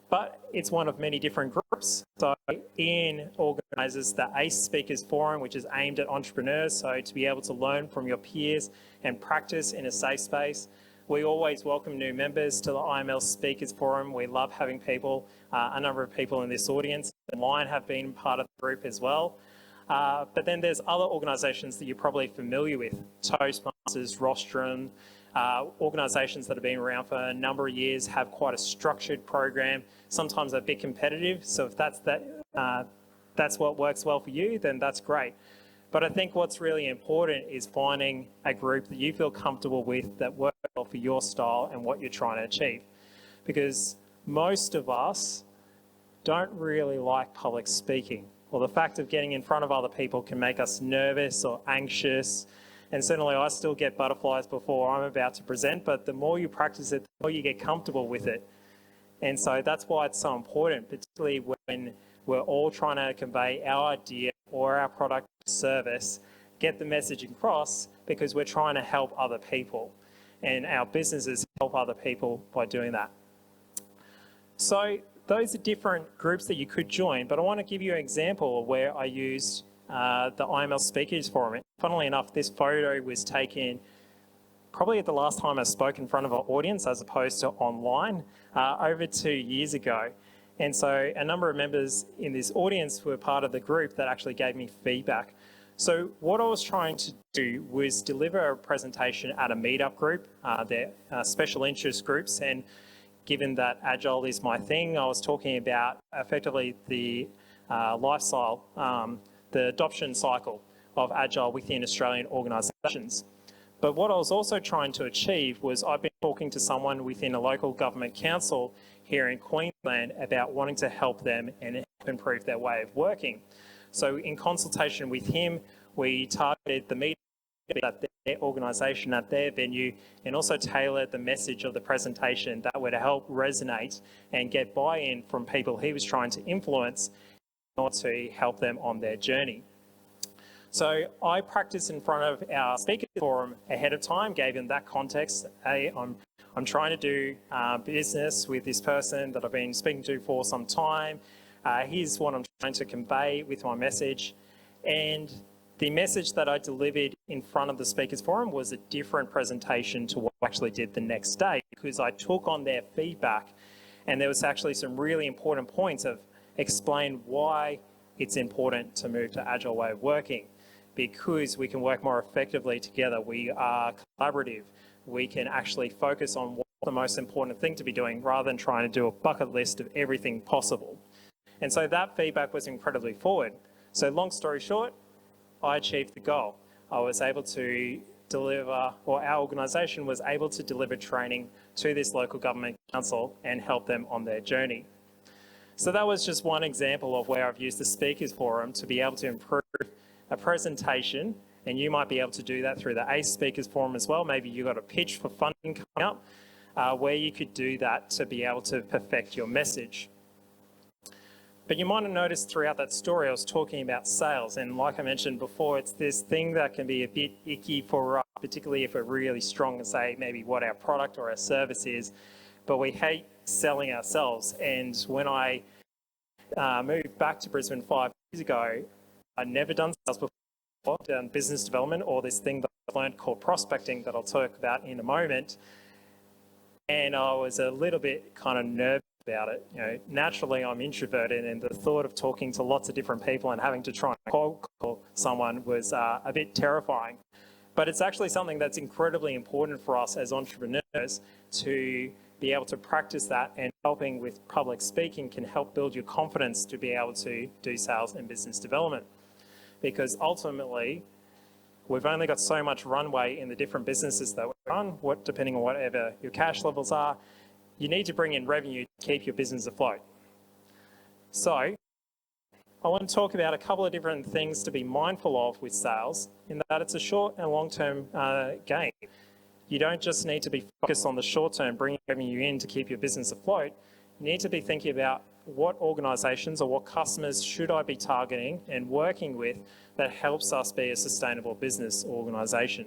S9: But it's one of many different groups. So Ian organises the ACE Speakers Forum, which is aimed at entrepreneurs, so to be able to learn from your peers and practice in a safe space. We always welcome new members to the IML Speakers Forum. We love having people, a number of people in this audience online have been part of the group as well. But then there's other organisations that you're probably familiar with, Toastmasters, Rostrum, organisations that have been around for a number of years, have quite a structured program, sometimes a bit competitive. So if that's what works well for you, then that's great. But I think what's really important is finding a group that you feel comfortable with that works well for your style and what you're trying to achieve. Because most of us don't really like public speaking, or the fact of getting in front of other people can make us nervous or anxious. And certainly I still get butterflies before I'm about to present, but the more you practice it, the more you get comfortable with it. And so that's why it's so important, particularly when we're all trying to convey our idea or our product or service, get the message across, because we're trying to help other people. And our businesses help other people by doing that. So those are different groups that you could join, but I want to give you an example of where I used the IML Speakers Forum. Funnily enough, this photo was taken probably at the last time I spoke in front of an audience as opposed to online, over 2 years ago. And so a number of members in this audience were part of the group that actually gave me feedback. So what I was trying to do was deliver a presentation at a meetup group, they're special interest groups, and given that Agile is my thing, I was talking about effectively the lifestyle, the adoption cycle of Agile within Australian organisations. But what I was also trying to achieve was I've been talking to someone within a local government council here in Queensland about wanting to help them and help improve their way of working. So in consultation with him, we targeted the meeting at their organisation, at their venue, and also tailored the message of the presentation that would help resonate and get buy-in from people he was trying to influence in order to help them on their journey. So I practiced in front of our speaker forum ahead of time, gave him that context. Hey, I'm trying to do business with this person that I've been speaking to for some time. Here's what I'm trying to convey with my message. And the message that I delivered in front of the speakers forum was a different presentation to what I actually did the next day, because I took on their feedback, and there was actually some really important points of explain why it's important to move to Agile way of working. Because we can work more effectively together. We are collaborative. We can actually focus on what's the most important thing to be doing rather than trying to do a bucket list of everything possible. And so that feedback was incredibly forward. So long story short, I achieved the goal. I was able to deliver, or our organisation was able to deliver training to this local government council and help them on their journey. So that was just one example of where I've used the speakers forum to be able to improve a presentation, and you might be able to do that through the ACE Speakers Forum as well. Maybe you've got a pitch for funding coming up, where you could do that to be able to perfect your message. But you might have noticed throughout that story I was talking about sales, and like I mentioned before, it's this thing that can be a bit icky for us, particularly if we're really strong and say maybe what our product or our service is, but we hate selling ourselves. And when I moved back to Brisbane 5 years ago, I'd never done sales before, done business development, or this thing that I've learned called prospecting that I'll talk about in a moment. And I was a little bit kind of nervous about it. You know, naturally I'm introverted, and the thought of talking to lots of different people and having to try and call someone was a bit terrifying. But it's actually something that's incredibly important for us as entrepreneurs to be able to practice that, and helping with public speaking can help build your confidence to be able to do sales and business development. Because ultimately, we've only got so much runway in the different businesses that we run, depending on whatever your cash levels are. You need to bring in revenue to keep your business afloat. So I want to talk about a couple of different things to be mindful of with sales, in that it's a short and long-term game. You don't just need to be focused on the short term, bringing revenue in to keep your business afloat. You need to be thinking about what organisations or what customers should I be targeting and working with that helps us be a sustainable business organisation.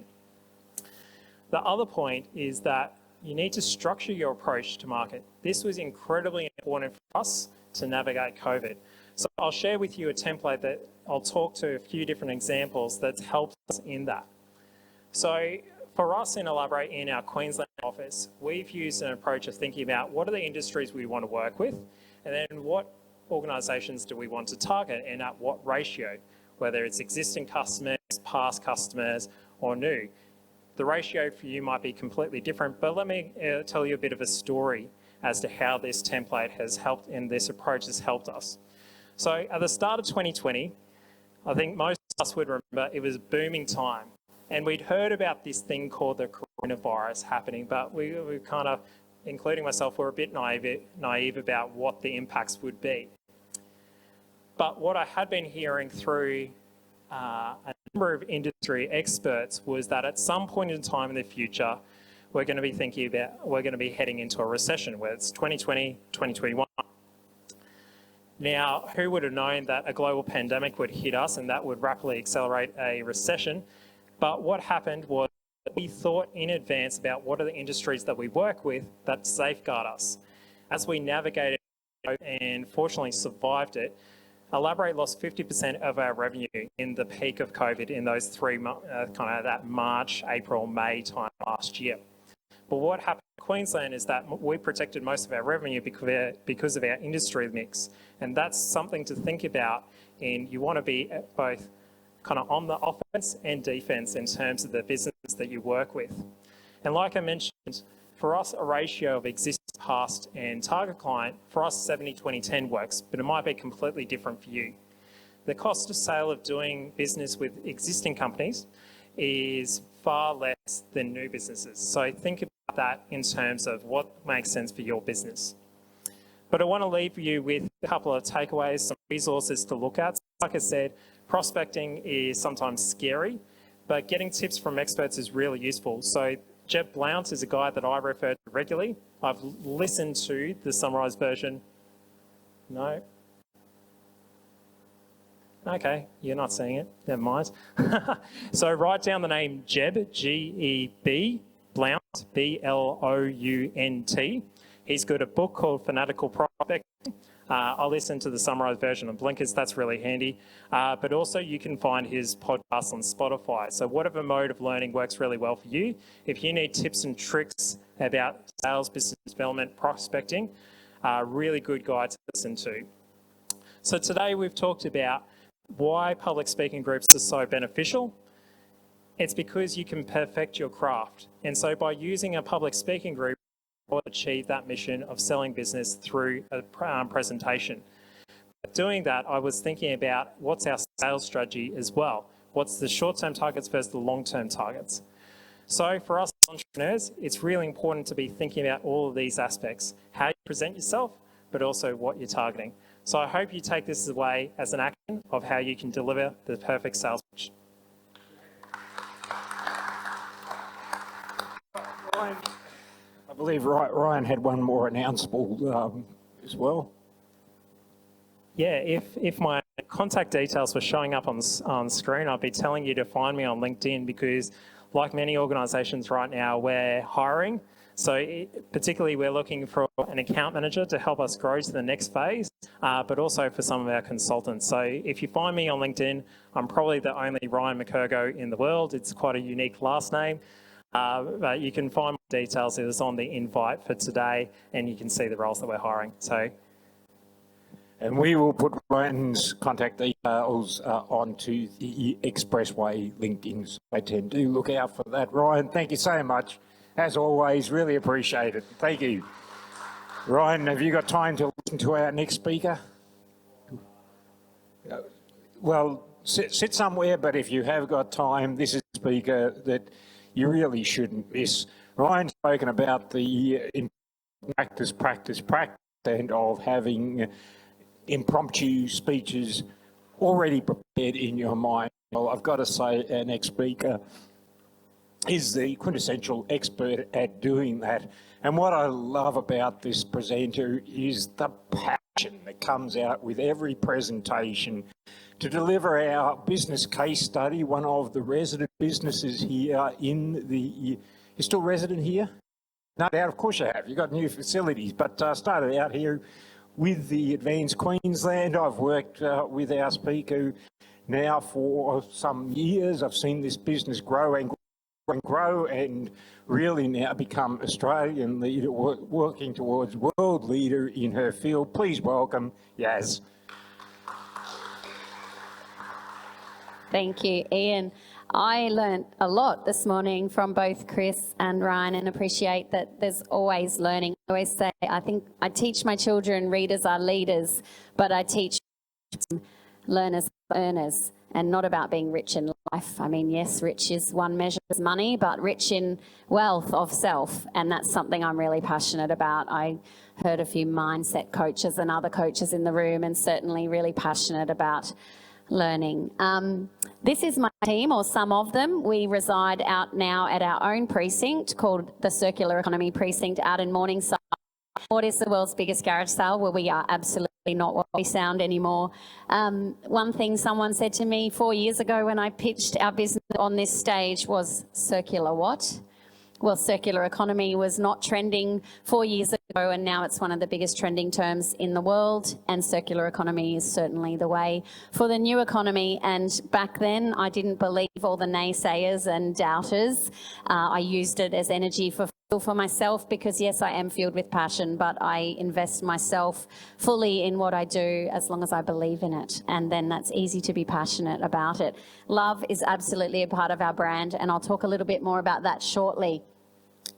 S9: The other point is that you need to structure your approach to market. This was incredibly important for us to navigate COVID. So I'll share with you a template that I'll talk to a few different examples that's helped us in that. So for us in Elaborate in our Queensland office, we've used an approach of thinking about what are the industries we want to work with, and then what organisations do we want to target and at what ratio, whether it's existing customers, past customers, or new. The ratio for you might be completely different, but let me tell you a bit of a story as to how this template has helped and this approach has helped us. So at the start of 2020, I think most of us would remember it was a booming time. And we'd heard about this thing called the coronavirus happening, but we kind of, including myself, were a bit naive about what the impacts would be. But what I had been hearing through a number of industry experts was that at some point in time in the future, we're going to be heading into a recession, whether it's 2020, 2021. Now, who would have known that a global pandemic would hit us and that would rapidly accelerate a recession? But what happened was we thought in advance about what are the industries that we work with that safeguard us. As we navigated and fortunately survived it, Elaborate lost 50% of our revenue in the peak of COVID in those kind of that March, April, May time last year. But what happened in Queensland is that we protected most of our revenue because of our industry mix. And that's something to think about. And you want to be both kind of on the offense and defense in terms of the business that you work with. And like I mentioned, for us, a ratio of existing, past and target client, for us 70-20-10 works, but it might be completely different for you. The cost of sale of doing business with existing companies is far less than new businesses. So think about that in terms of what makes sense for your business. But I want to leave you with a couple of takeaways, some resources to look at. Like I said, prospecting is sometimes scary, but getting tips from experts is really useful. So Jeb Blount is a guy that I refer to regularly. I've listened to the summarised version. No? Okay, you're not seeing it. Never mind. So write down the name Jeb, G-E-B, Blount, B-L-O-U-N-T. He's got a book called Fanatical Prospecting. I'll listen to the summarised version of Blinkers, that's really handy. But also you can find his podcast on Spotify. So whatever mode of learning works really well for you. If you need tips and tricks about sales, business development, prospecting, really good guide to listen to. So today we've talked about why public speaking groups are so beneficial. It's because you can perfect your craft. And so by using a public speaking group, you'll achieve that mission of selling business through a presentation. Doing that, I was thinking about what's our sales strategy as well. What's the short-term targets versus the long-term targets? So for us entrepreneurs, it's really important to be thinking about all of these aspects, how you present yourself, but also what you're targeting. So I hope you take this away as an action of how you can deliver the perfect sales pitch.
S1: Ryan, I believe Ryan had one more announceable as well.
S9: Yeah, if my contact details were showing up on screen, I'd be telling you to find me on LinkedIn because like many organisations right now, we're hiring. So particularly we're looking for an account manager to help us grow to the next phase, but also for some of our consultants. So if you find me on LinkedIn, I'm probably the only Ryan McKergow in the world. It's quite a unique last name. But you can find my details. It was on the invite for today, and you can see the roles that we're hiring.
S1: And we will put Ryan's contact details onto the Expressway LinkedIn. So I tend to look out for that. Ryan, thank you so much. As always, really appreciate it. Thank you. Ryan, have you got time to listen to our next speaker? Well, sit somewhere, but if you have got time, this is a speaker that you really shouldn't miss. Ryan's spoken about the practice, and of having impromptu speeches already prepared in your mind. Well, I've got to say our next speaker is the quintessential expert at doing that. And what I love about this presenter is the passion that comes out with every presentation to deliver our business case study, one of the resident businesses here in the... You're still resident here? No doubt, of course you have. You've got new facilities, but started out here with the Advanced Queensland. I've worked with our speaker now for some years. I've seen this business grow and and grow and really now become Australian leader, working towards world leader in her field. Please welcome Yas.
S10: Thank you, Ian. I learnt a lot this morning from both Chris and Ryan, and appreciate that there's always learning. I always say, I think I teach my children readers are leaders, but I teach learners are earners, and not about being rich in life. I mean, yes, rich is one measure of money, but rich in wealth of self, and that's something I'm really passionate about. I heard a few mindset coaches and other coaches in the room, and certainly really passionate about learning. This is my team, or some of them. We reside out now at our own precinct called the Circular Economy Precinct out in Morningside. What is the world's biggest garage sale? Well, we are absolutely not what we sound anymore. One thing someone said to me 4 years ago when I pitched our business on this stage was, circular what? Well, circular economy was not trending 4 years ago, and now it's one of the biggest trending terms in the world, and circular economy is certainly the way for the new economy. And back then, I didn't believe all the naysayers and doubters. I used it as energy for myself, because yes, I am fueled with passion, but I invest myself fully in what I do as long as I believe in it, and then that's easy to be passionate about it. Love is absolutely a part of our brand, and I'll talk a little bit more about that shortly.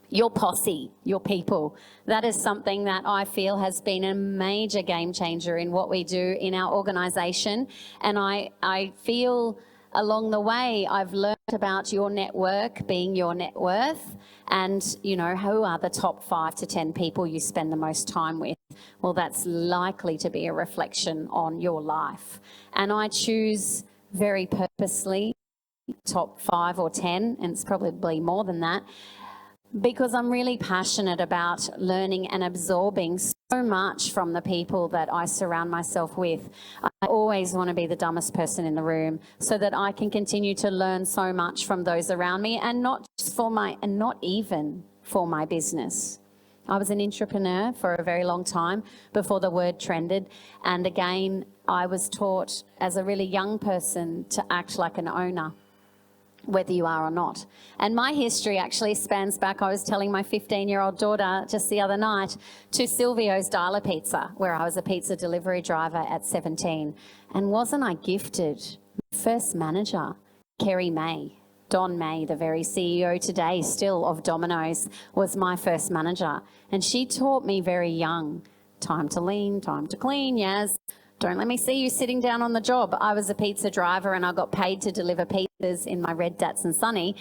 S10: Your posse, your people, that is something that I feel has been a major game changer in what we do in our organisation, and I feel along the way I've learned about your network being your net worth, and you know, who are the top 5 to 10 people you spend the most time with. Well, that's likely to be a reflection on your life, and I choose very purposely top 5 or 10, and it's probably more than that, because I'm really passionate about learning and absorbing so much from the people that I surround myself with. I always want to be the dumbest person in the room so that I can continue to learn so much from those around me, and not just for not even for my business. I was an entrepreneur for a very long time before the word trended, and again, I was taught as a really young person to act like an owner, whether you are or not. And my history actually spans back, I was telling my 15-year-old daughter just the other night, to Silvio's Dialer Pizza, where I was a pizza delivery driver at 17. And wasn't I gifted? My first manager, Kerry May, Don May, the very CEO today still of Domino's, was my first manager. And she taught me very young, time to lean, time to clean, Yas. Don't let me see you sitting down on the job. I was a pizza driver and I got paid to deliver pizzas in my red Datsun Sunny.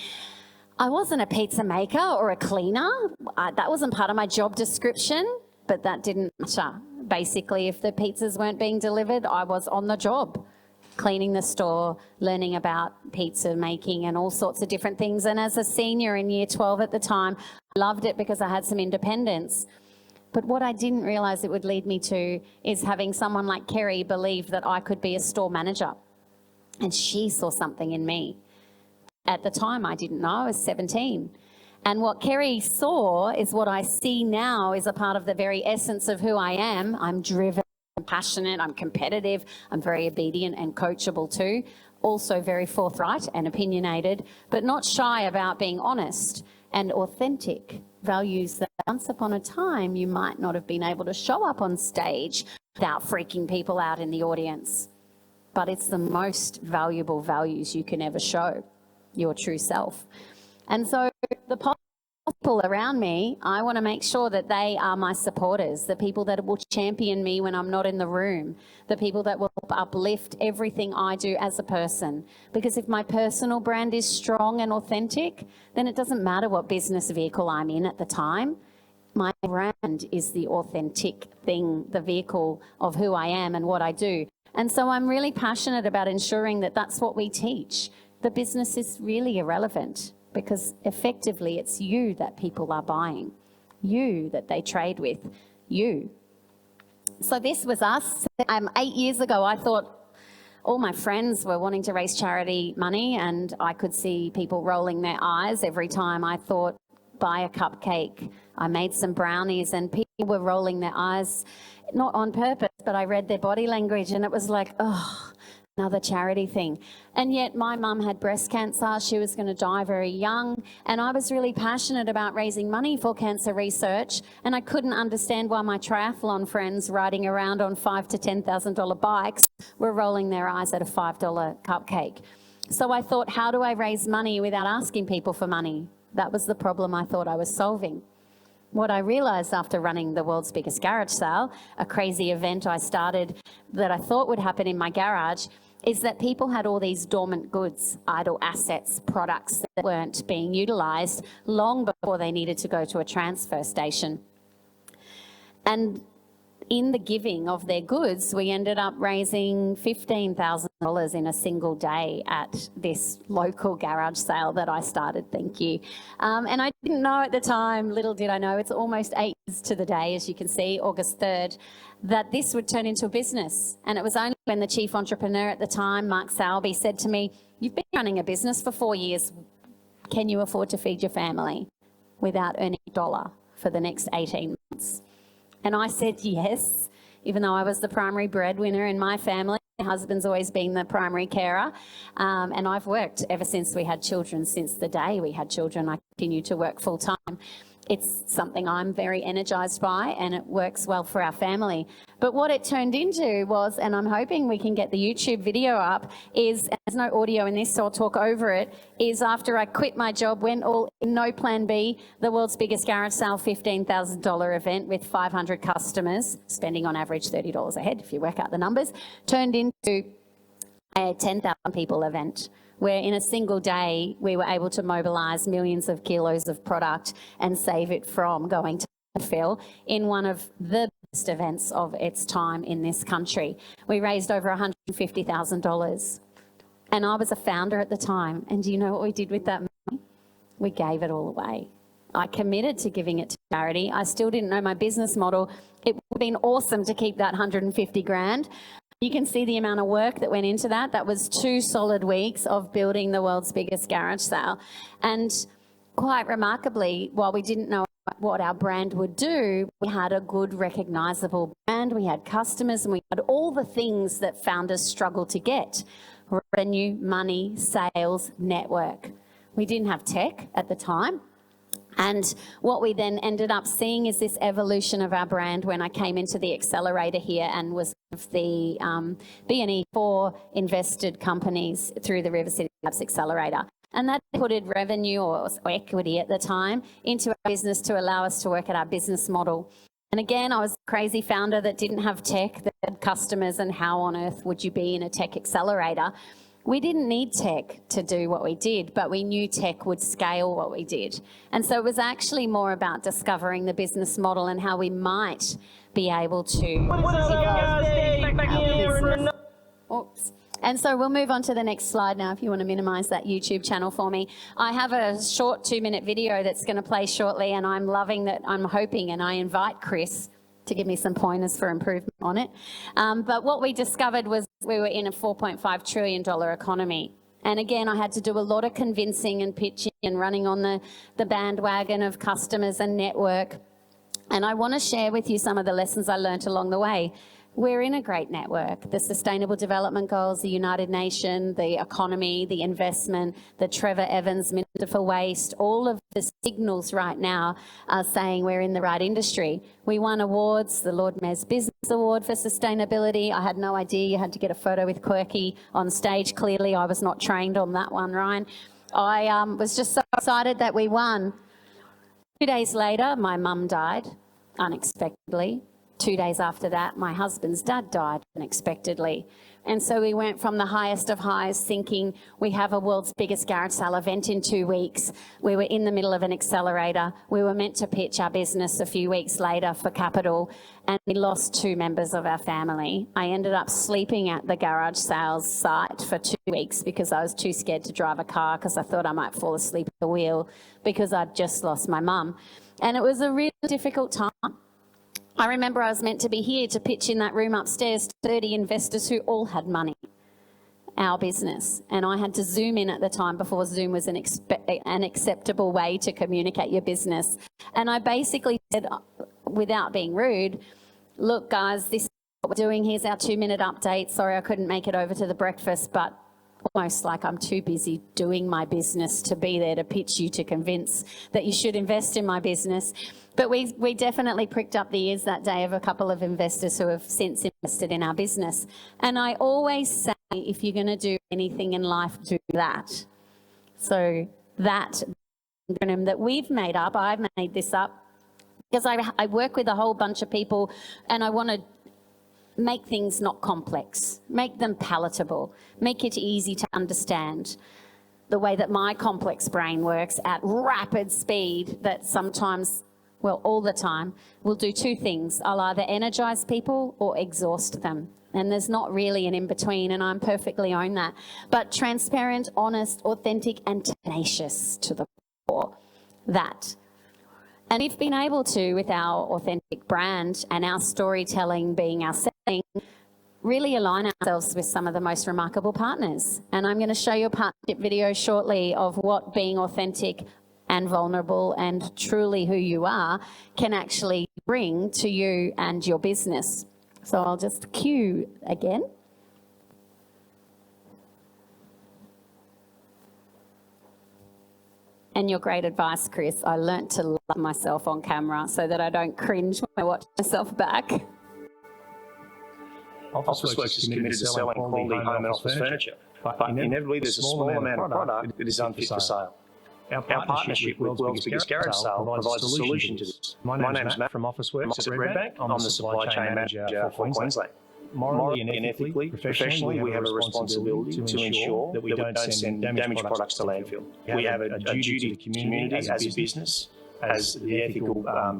S10: I wasn't a pizza maker or a cleaner. That wasn't part of my job description, but that didn't matter. Basically, if the pizzas weren't being delivered, I was on the job, cleaning the store, learning about pizza making and all sorts of different things. And as a senior in year 12 at the time, I loved it because I had some independence. But what I didn't realise it would lead me to is having someone like Kerry believe that I could be a store manager. And she saw something in me. At the time, I didn't know, I was 17. And what Kerry saw is what I see now is a part of the very essence of who I am. I'm driven, I'm passionate, I'm competitive, I'm very obedient and coachable too. Also very forthright and opinionated, but not shy about being honest and authentic. Values that once upon a time you might not have been able to show up on stage without freaking people out in the audience. But it's the most valuable values you can ever show, your true self. And so the people around me, I want to make sure that they are my supporters, the people that will champion me when I'm not in the room, the people that will uplift everything I do as a person. Because if my personal brand is strong and authentic, then it doesn't matter what business vehicle I'm in at the time. My brand is the authentic thing, the vehicle of who I am and what I do. And so I'm really passionate about ensuring that that's what we teach. The business is really irrelevant, because effectively it's you that people are buying, you that they trade with, you. So this was us. 8 years ago, I thought all my friends were wanting to raise charity money, and I could see people rolling their eyes every time I thought, buy a cupcake. I made some brownies and people were rolling their eyes, not on purpose, but I read their body language and it was like, oh, another charity thing. And yet my mum had breast cancer. She was going to die very young. And I was really passionate about raising money for cancer research. And I couldn't understand why my triathlon friends riding around on $5,000 to $10,000 bikes were rolling their eyes at a $5 cupcake. So I thought, how do I raise money without asking people for money? That was the problem I thought I was solving. What I realised after running the world's biggest garage sale, a crazy event I started that I thought would happen in my garage, is that people had all these dormant goods, idle assets, products that weren't being utilised long before they needed to go to a transfer station. And in the giving of their goods, we ended up raising $15,000 in a single day at this local garage sale that I started, thank you. And I didn't know at the time, little did I know, it's almost 8 years to the day, as you can see, August 3rd, that this would turn into a business. And it was only when the chief entrepreneur at the time, Mark Salby, said to me, "You've been running a business for 4 years. Can you afford to feed your family without earning a dollar for the next 18 months? And I said yes, even though I was the primary breadwinner in my family. My husband's always been the primary carer, and I've worked ever since we had children. Since the day we had children, I continued to work full time. It's something I'm very energised by, and it works well for our family. But what it turned into was, and I'm hoping we can get the YouTube video up, is, and there's no audio in this, so I'll talk over it, is after I quit my job, went all in, no plan B, the world's biggest garage sale $15,000 event with 500 customers, spending on average $30 a head, if you work out the numbers, turned into a 10,000 people event, where in a single day we were able to mobilise millions of kilos of product and save it from going to landfill in one of the best events of its time in this country. We raised over $150,000, and I was a founder at the time, and do you know what we did with that money? We gave it all away. I committed to giving it to charity. I still didn't know my business model. It would have been awesome to keep that 150 grand. You can see the amount of work that went into that. That was 2 solid weeks of building the world's biggest garage sale. And quite remarkably, while we didn't know what our brand would do, we had a good recognisable brand, we had customers, and we had all the things that founders struggle to get: revenue, money, sales, network. We didn't have tech at the time. And what we then ended up seeing is this evolution of our brand when I came into the accelerator here and was one of the B&E 4 invested companies through the River City Labs Accelerator. And that put revenue or equity at the time into our business to allow us to work at our business model. And again, I was a crazy founder that didn't have tech, that had customers, and how on earth would you be in a tech accelerator? We didn't need tech to do what we did, but we knew tech would scale what we did. And so it was actually more about discovering the business model and how we might be able to... Oops. And so we'll move on to the next slide now, if you want to minimise that YouTube channel for me. I have a short 2-minute video that's going to play shortly, and I'm loving that. I'm hoping, and I invite Chris to give me some pointers for improvement on it. But what we discovered was we were in a $4.5 trillion economy. And again, I had to do a lot of convincing and pitching and running on the bandwagon of customers and network. And I want to share with you some of the lessons I learned along the way. We're in a great network. The Sustainable Development Goals, the United Nations, the economy, the investment, the Trevor Evans Minister for Waste, all of the signals right now are saying we're in the right industry. We won awards, the Lord Mayor's Business Award for Sustainability. I had no idea you had to get a photo with Quirky on stage. Clearly, I was not trained on that one, Ryan. I was just so excited that we won. 2 days later, my mum died unexpectedly. 2 days after that, my husband's dad died unexpectedly. And so we went from the highest of highs thinking we have a world's biggest garage sale event in 2 weeks. We were in the middle of an accelerator. We were meant to pitch our business a few weeks later for capital, and we lost 2 members of our family. I ended up sleeping at the garage sales site for 2 weeks because I was too scared to drive a car because I thought I might fall asleep at the wheel because I'd just lost my mum. And it was a really difficult time. I remember I was meant to be here to pitch in that room upstairs to 30 investors who all had money, our business. And I had to Zoom in at the time before Zoom was an acceptable way to communicate your business. And I basically said, without being rude, look guys, this is what we're doing. Here's our 2-minute update. Sorry I couldn't make it over to the breakfast, but almost like I'm too busy doing my business to be there to pitch you to convince that you should invest in my business. But we definitely pricked up the ears that day of a couple of investors who have since invested in our business. And I always say, if you're going to do anything in life, do that. So that acronym that we've made up, I've made this up, because I work with a whole bunch of people and I want to make things not complex, make them palatable, make it easy to understand. The way that my complex brain works at rapid speed, that sometimes, well, all the time, will do two things. I'll either energize people or exhaust them. And there's not really an in-between, and I'm perfectly own that. But transparent, honest, authentic, and tenacious to the core. That. And we've been able to, with our authentic brand and our storytelling being our selling, really align ourselves with some of the most remarkable partners. And I'm going to show you a partnership video shortly of what being authentic and vulnerable and truly who you are can actually bring to you and your business. So I'll just cue again. And your great advice, Chris. I learnt to love myself on camera so that I don't cringe when I watch myself back.
S11: Officeworks is committed to selling quality home and office furniture, but inevitably there's a small amount of product that is unfit for sale. Our partnership with World's Biggest Garage Sale provides a solution to this. My name is Matt from Officeworks at Redbank. I'm the supply chain manager for Queensland. Morally and ethically, professionally, we have a responsibility to ensure that we don't send damaged products to landfill. We have a duty to the community as a business, as the ethical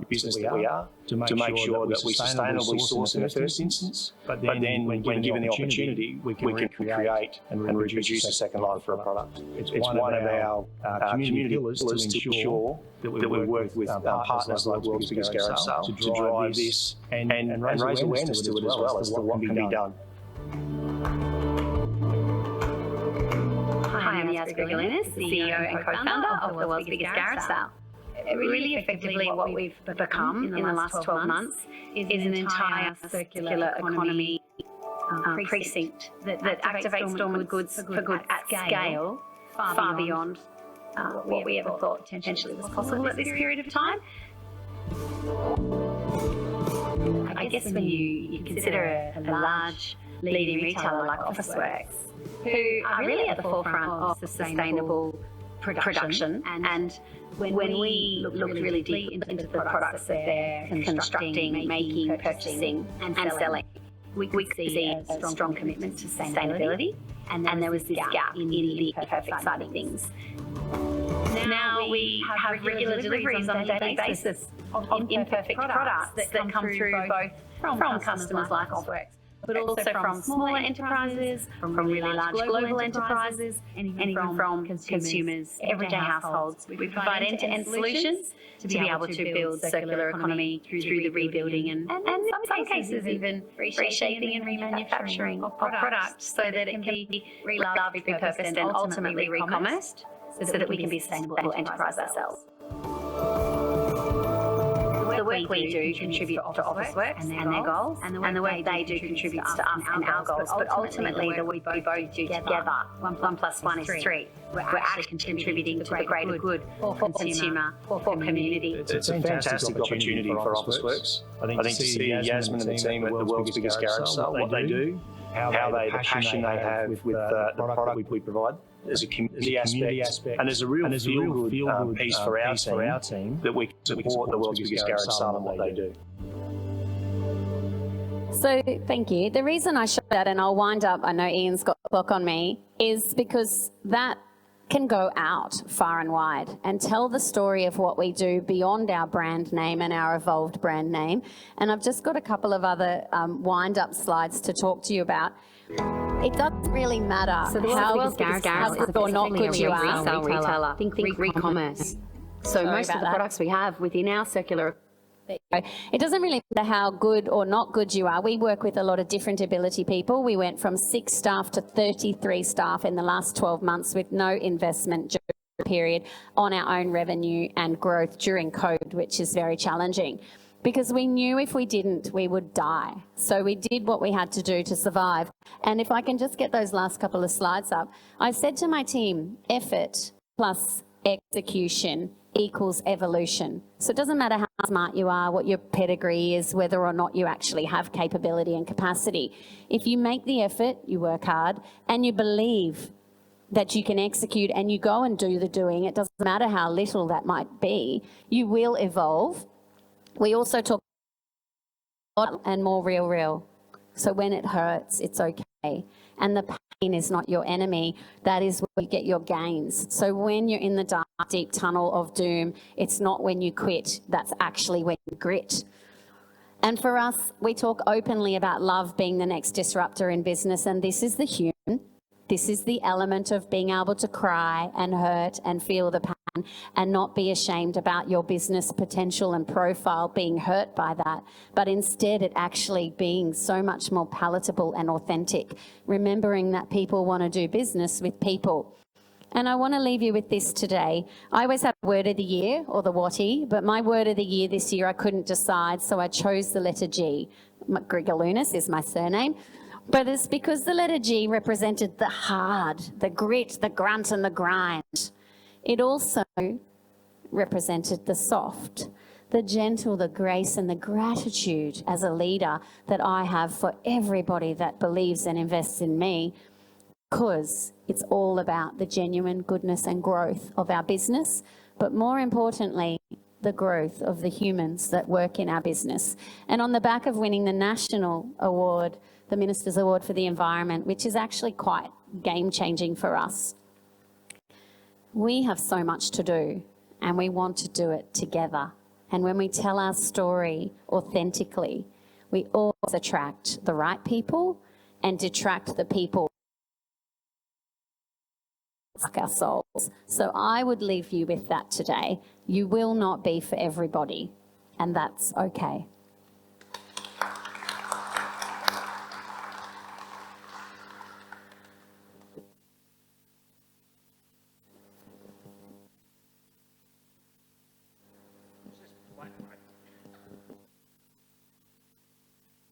S11: business that we are, to make sure that we sustainably source in the first instance, but then when given the opportunity, we can recreate and reproduce a second life for a product. It's one of our community pillars to ensure that we work with partners like World's Biggest Garage Sale to drive this and raise awareness to it as well as to what can be done.
S12: Hi, I'm Yasmon Grigaliunas, CEO and co-founder of the World's Biggest Garage Sale. Really effectively what we've become in the last 12 months is an entire circular economy precinct that activates dormant goods for good at scale, far beyond what we ever thought potentially was possible at this period of time. I guess when you consider a large leading retailer like Officeworks, who are really at the forefront of sustainable production, and when we look really deep into the products that they're constructing, making, purchasing and selling, we see a strong commitment to sustainability, and there was this gap in the perfect side of things. Now we have regular deliveries on a daily basis of imperfect products that come through both from customers like Officeworks, but also from smaller enterprises, from really large global enterprises, and even from consumers, everyday households. We provide end-to-end solutions to be able to build circular economy through the rebuilding and in some cases even reshaping and remanufacturing of products so that it can be reloved, repurposed and ultimately re-commerced so that we can be a sustainable enterprise ourselves. The work we do contributes to Officeworks and their goals, and the work they do contributes to us and our goals, but ultimately the work we both do together, 1 + 1 is 3. We're actually contributing to the greater good for consumer, for community.
S11: It's a fantastic opportunity for Officeworks. I think to see Yasmon and the team at the World's Biggest Garage Sale, what they do, the passion they have with the product we provide. There's a community aspect, and there's a real feel-good piece for our team that we can support the World's Biggest Garage Sale and what they do.
S10: So thank you. The reason I show that, and I'll wind up, I know Ian's got the clock on me, is because that can go out far and wide and tell the story of what we do beyond our brand name and our evolved brand name. And I've just got a couple of other wind-up slides to talk to you about. It doesn't really matter how good or not good you are.
S12: Retailer. Think re-commerce. So most of the products we have within our circular.
S10: It doesn't really matter how good or not good you are. We work with a lot of different ability people. We went from 6 staff to 33 staff in the last 12 months with no investment during the period on our own revenue and growth during COVID, which is very challenging. because we knew if we didn't, we would die. So we did what we had to do to survive. And if I can just get those last couple of slides up, I said to my team, effort plus execution equals evolution. So it doesn't matter how smart you are, what your pedigree is, whether or not you actually have capability and capacity. If you make the effort, you work hard, and you believe that you can execute and you go and do the doing, it doesn't matter how little that might be, you will evolve. We also talk and more real. So when it hurts, it's okay. And the pain is not your enemy. That is where you get your gains. So when you're in the dark, deep tunnel of doom, it's not when you quit. That's actually when you grit. And for us, we talk openly about love being the next disruptor in business. And this is the human. This is the element of being able to cry and hurt and feel the pain and not be ashamed about your business potential and profile being hurt by that, but instead it actually being so much more palatable and authentic, remembering that people want to do business with people. And I want to leave you with this today. I always have word of the year or the Watty, but my word of the year this year I couldn't decide, so I chose the letter G. Grigaliunas is my surname. But it's because the letter G represented the hard, the grit, the grunt and the grind. It also represented the soft, the gentle, the grace and the gratitude as a leader that I have for everybody that believes and invests in me, because it's all about the genuine goodness and growth of our business, but more importantly, the growth of the humans that work in our business. And on the back of winning the national award, the Minister's Award for the Environment, which is actually quite game-changing for us. We have so much to do, and we want to do it together. And when we tell our story authentically, we always attract the right people and detract the people like our souls. So I would leave you with that today. You will not be for everybody, and that's okay.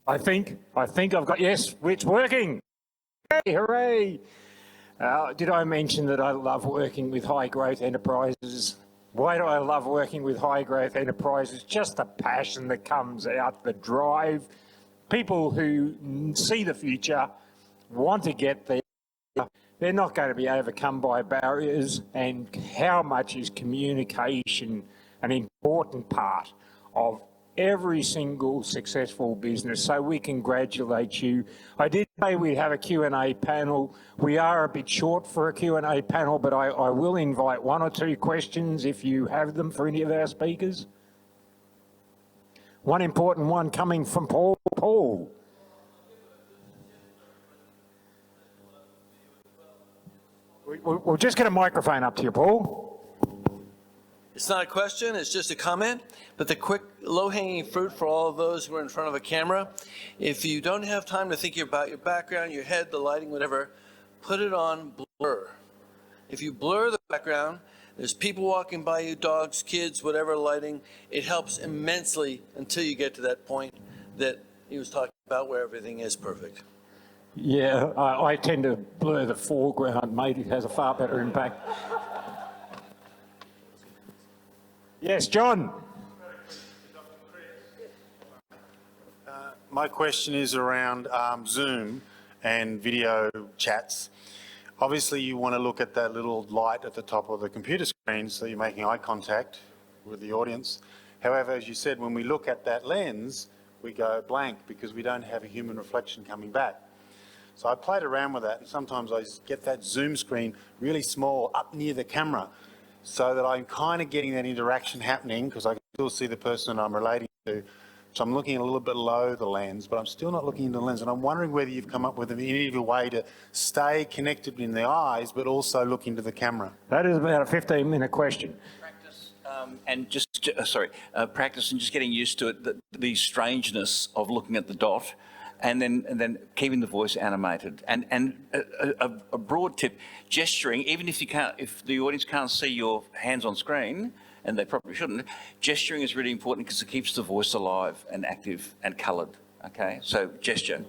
S1: I think I've got, yes, it's working. Hey, hooray. Did I mention that I love working with high growth enterprises? Why do I love working with high growth enterprises? Just the passion that comes out, the drive. People who see the future, want to get there. They're not going to be overcome by barriers. And how much is communication an important part of every single successful business? So we congratulate you. I did say we'd have a Q&A panel. We are a bit short for a Q&A panel, but I will invite one or two questions if you have them for any of our speakers. One important one coming from Paul. Paul. We'll just get a microphone up to you, Paul.
S6: It's not a question, it's just a comment, but the quick low-hanging fruit for all of those who are in front of a camera, if you don't have time to think about your background, your head, the lighting, whatever, put it on blur. If you blur the background, there's people walking by you, dogs, kids, whatever lighting, it helps immensely until you get to that point that he was talking about where everything is perfect.
S1: Yeah, I tend to blur the foreground, mate. It has a far better impact. Yes, John.
S14: My question is around Zoom and video chats. Obviously, you want to look at that little light at the top of the computer screen so you're making eye contact with the audience. However, as you said, when we look at that lens, we go blank because we don't have a human reflection coming back. So I played around with that, and sometimes I get that Zoom screen really small up near the camera, so that I'm kind of getting that interaction happening because I can still see the person I'm relating to. So I'm looking a little bit below the lens, but I'm still not looking into the lens. And I'm wondering whether you've come up with an innovative way to stay connected in the eyes, but also look into the camera.
S1: That is about a 15-minute question.
S8: Practice and just getting used to it, the strangeness of looking at the dot. And then keeping the voice animated. And a broad tip, gesturing, even if the audience can't see your hands on screen, and they probably shouldn't, gesturing is really important because it keeps the voice alive and active and coloured. Okay, so gesture.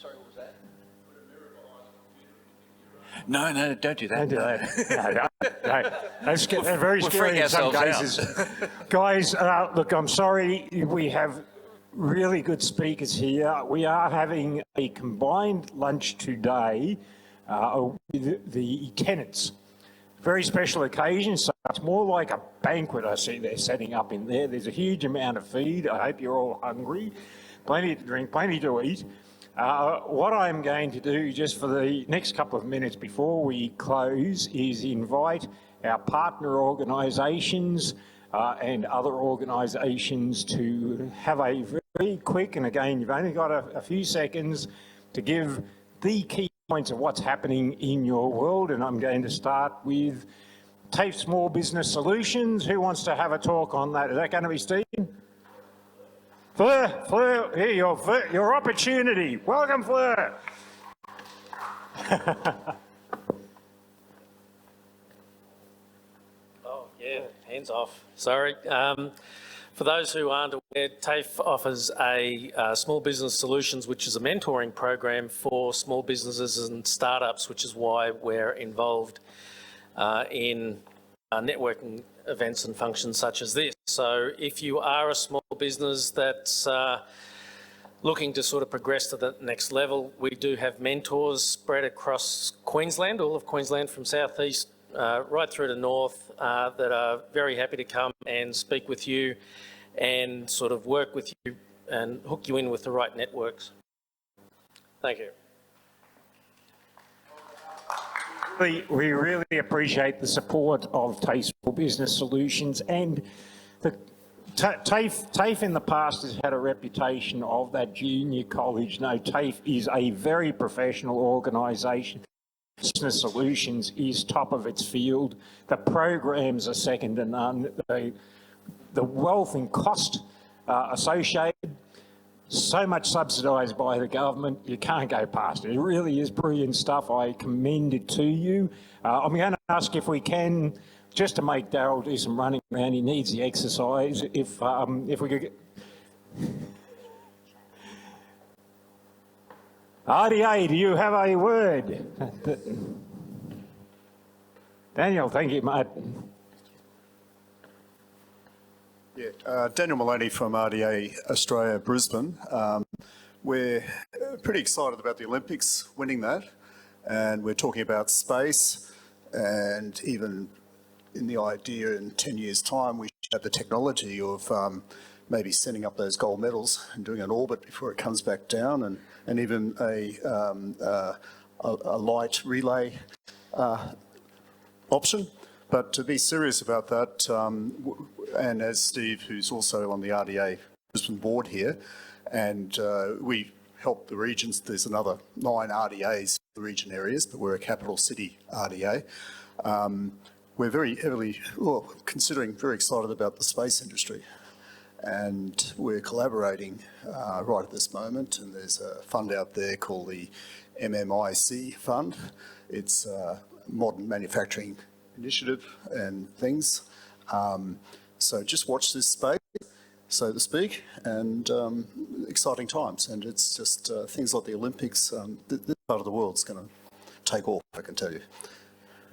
S8: Sorry, what was that? No, don't do that.
S1: Don't do that. No. They're very
S8: We'll
S1: scary
S8: freak
S1: in some
S8: ourselves
S1: cases. Guys, look, I'm sorry. We have really good speakers here. We are having a combined lunch today with the tenants. Very special occasion, so it's more like a banquet I see they're setting up in there. There's a huge amount of feed. I hope you're all hungry. Plenty to drink, plenty to eat. What I'm going to do just for the next couple of minutes before we close is invite our partner organisations and other organisations to have a very quick, and again, you've only got a few seconds to give the key points of what's happening in your world. And I'm going to start with TAFE Small Business Solutions. Who wants to have a talk on that? Is that going to be Stephen? Fleur, here, your opportunity. Welcome, Fleur.
S19: Oh, yeah, hands off. Sorry. For those who aren't aware, TAFE offers a Small Business Solutions, which is a mentoring program for small businesses and startups, which is why we're involved in networking events and functions such as this. So if you are a small business that's looking to sort of progress to the next level, we do have mentors spread across Queensland, all of Queensland from southeast right through to north, that are very happy to come and speak with you and sort of work with you and hook you in with the right networks. Thank you.
S1: We really appreciate the support of TAFE Small Business Solutions, and the TAFE in the past has had a reputation of that junior college. No, TAFE is a very professional organisation. Business Solutions is top of its field. The programs are second to none. The wealth and cost associated, so much subsidised by the government, you can't go past it. It really is brilliant stuff. I commend it to you. I'm going to ask if we can, just to make Daryl do some running around, he needs the exercise, if we could get... RDA, do you have a word? Daniel, thank you, mate.
S15: Yeah, Daniel Maloney from RDA Australia, Brisbane. We're pretty excited about the Olympics, winning that, and we're talking about space, and even in the idea in 10 years' time we should have the technology of maybe sending up those gold medals and doing an orbit before it comes back down, and even a light relay option. But to be serious about that, and as Steve, who's also on the RDA Brisbane board here, and we help the regions, there's another 9 RDAs in the region areas, but we're a capital city RDA. We're very heavily, considering very excited about the space industry. And we're collaborating right at this moment, and there's a fund out there called the MMIC Fund. It's a modern manufacturing initiative and things. So just watch this space, so to speak, and exciting times. And it's just things like the Olympics, this part of the world's going to take off, I can tell you.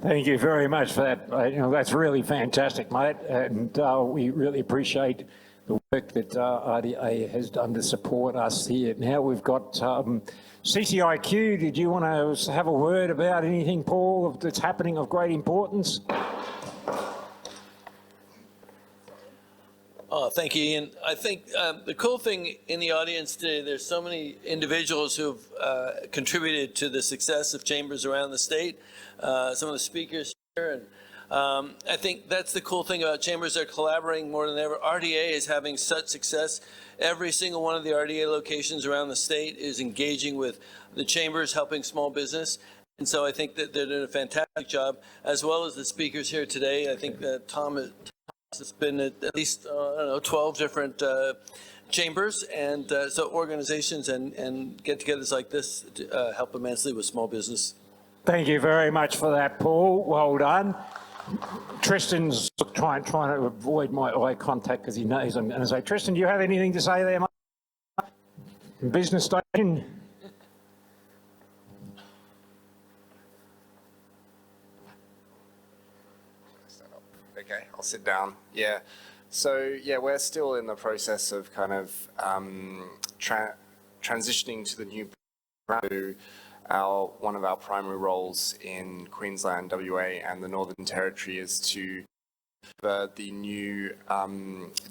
S1: Thank you very much for that. That's really fantastic, mate, and we really appreciate the work that RDA has done to support us here. Now we've got CCIQ. Did you want to have a word about anything, Paul, that's happening of great importance?
S6: Oh, thank you, Ian. I think the cool thing in the audience today, there's so many individuals who've contributed to the success of chambers around the state. Some of the speakers here, and I think that's the cool thing about chambers. They're collaborating more than ever. RDA is having such success. Every single one of the RDA locations around the state is engaging with the chambers, helping small business. And so I think that they're doing a fantastic job, as well as the speakers here today. I think that Tom has been at least, I don't know, 12 different chambers, and so organizations and get-togethers like this help immensely with small business.
S1: Thank you very much for that, Paul. Well done. Tristan's trying to avoid my eye contact because he knows I'm going to say, Tristan, do you have anything to say there, mate? Business station?
S16: Okay, I'll sit down. Yeah. So, yeah, we're still in the process of kind of transitioning to the new program. One of our primary roles in Queensland, WA and the Northern Territory is to the new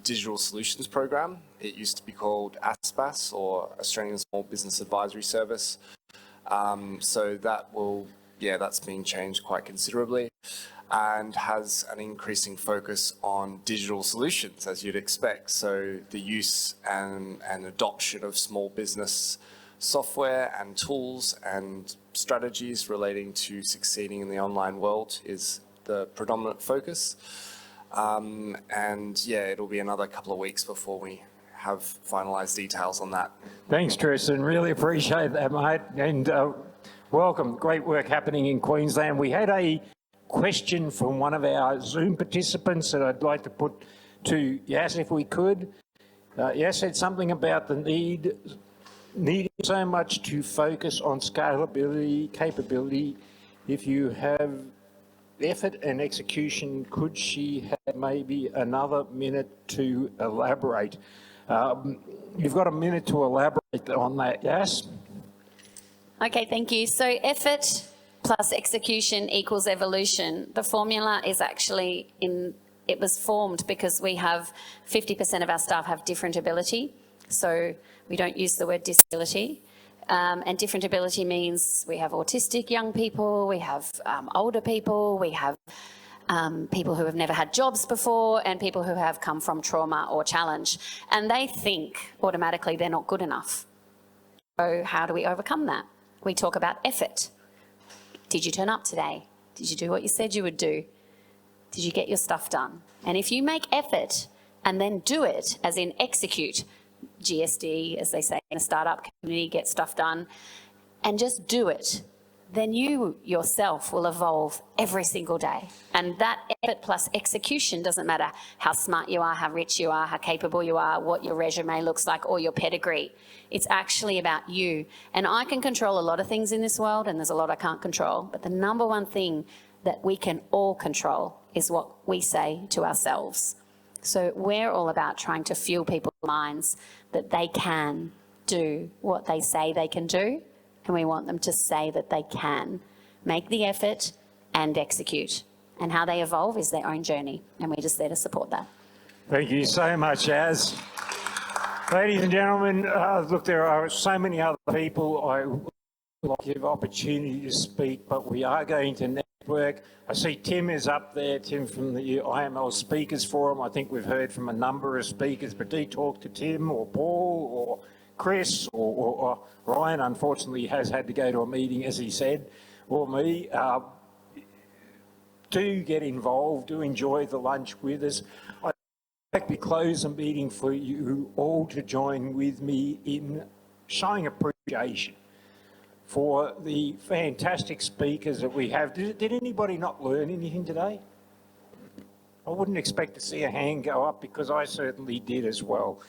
S16: digital solutions program. It used to be called ASPAS, or Australian Small Business Advisory Service. So that's being changed quite considerably and has an increasing focus on digital solutions, as you'd expect. So the use and adoption of small business software and tools and strategies relating to succeeding in the online world is the predominant focus. And yeah, it'll be another couple of weeks before we have finalised details on that.
S1: Thanks, Tristan. Really appreciate that, mate. And welcome. Great work happening in Queensland. We had a question from one of our Zoom participants that I'd like to put to Yas, if we could. Yas said something about the needing so much to focus on scalability, capability. If you have effort and execution, could she have maybe another minute to elaborate? You've got a minute to elaborate on that, Yas.
S10: Okay, thank you. So effort plus execution equals evolution. The formula is actually it was formed because we have 50% of our staff have different ability. So we don't use the word disability. And different ability means we have autistic young people, we have older people, we have people who have never had jobs before, and people who have come from trauma or challenge. And they think automatically they're not good enough. So how do we overcome that? We talk about effort. Did you turn up today? Did you do what you said you would do? Did you get your stuff done? And if you make effort and then do it, as in execute, GSD, as they say in a startup community, get stuff done, and just do it, then you yourself will evolve every single day. And that effort plus execution doesn't matter how smart you are, how rich you are, how capable you are, what your resume looks like, or your pedigree. It's actually about you. And I can control a lot of things in this world, and there's a lot I can't control. But the number one thing that we can all control is what we say to ourselves. So we're all about trying to fuel people's minds that they can do what they say they can do, and we want them to say that they can. Make the effort and execute. And how they evolve is their own journey, and we're just there to support that.
S1: Thank you so much, Az. Ladies and gentlemen, look, there are so many other people I would like to give opportunity to speak, but we are going to network. I see Tim is up there, Tim from the IML Speakers Forum. I think we've heard from a number of speakers, but do you talk to Tim or Paul or Chris or Ryan? Unfortunately, has had to go to a meeting, as he said, or me. Do get involved, do enjoy the lunch with us. I'd like to close the meeting for you all to join with me in showing appreciation for the fantastic speakers that we have. Did anybody not learn anything today? I wouldn't expect to see a hand go up, because I certainly did as well.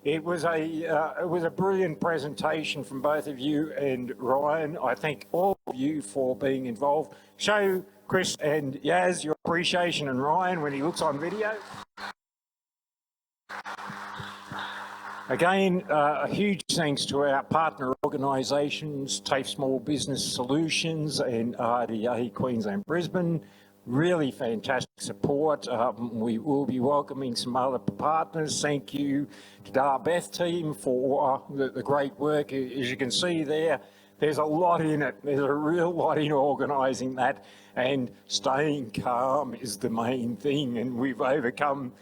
S1: It was a brilliant presentation from both of you and Ryan. I thank all of you for being involved. Show Chris and Yas your appreciation, and Ryan when he looks on video. Again, a huge thanks to our partner organisations, TAFE Small Business Solutions and RDA Queensland Brisbane. Really fantastic support. We will be welcoming some other partners. Thank you to the Beth team for the great work. As you can see there, there's a lot in it. There's a real lot in organising that, and staying calm is the main thing, and we've overcome.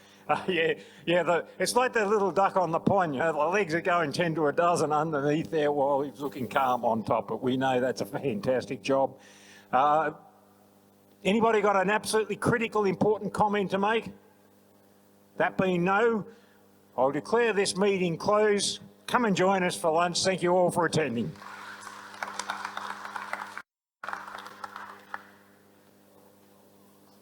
S1: It's like that little duck on the pond, you know, the legs are going 10 to a dozen underneath there while he's looking calm on top, but we know that's a fantastic job. Anybody got an absolutely critical, important comment to make? That being no, I'll declare this meeting closed. Come and join us for lunch. Thank you all for attending.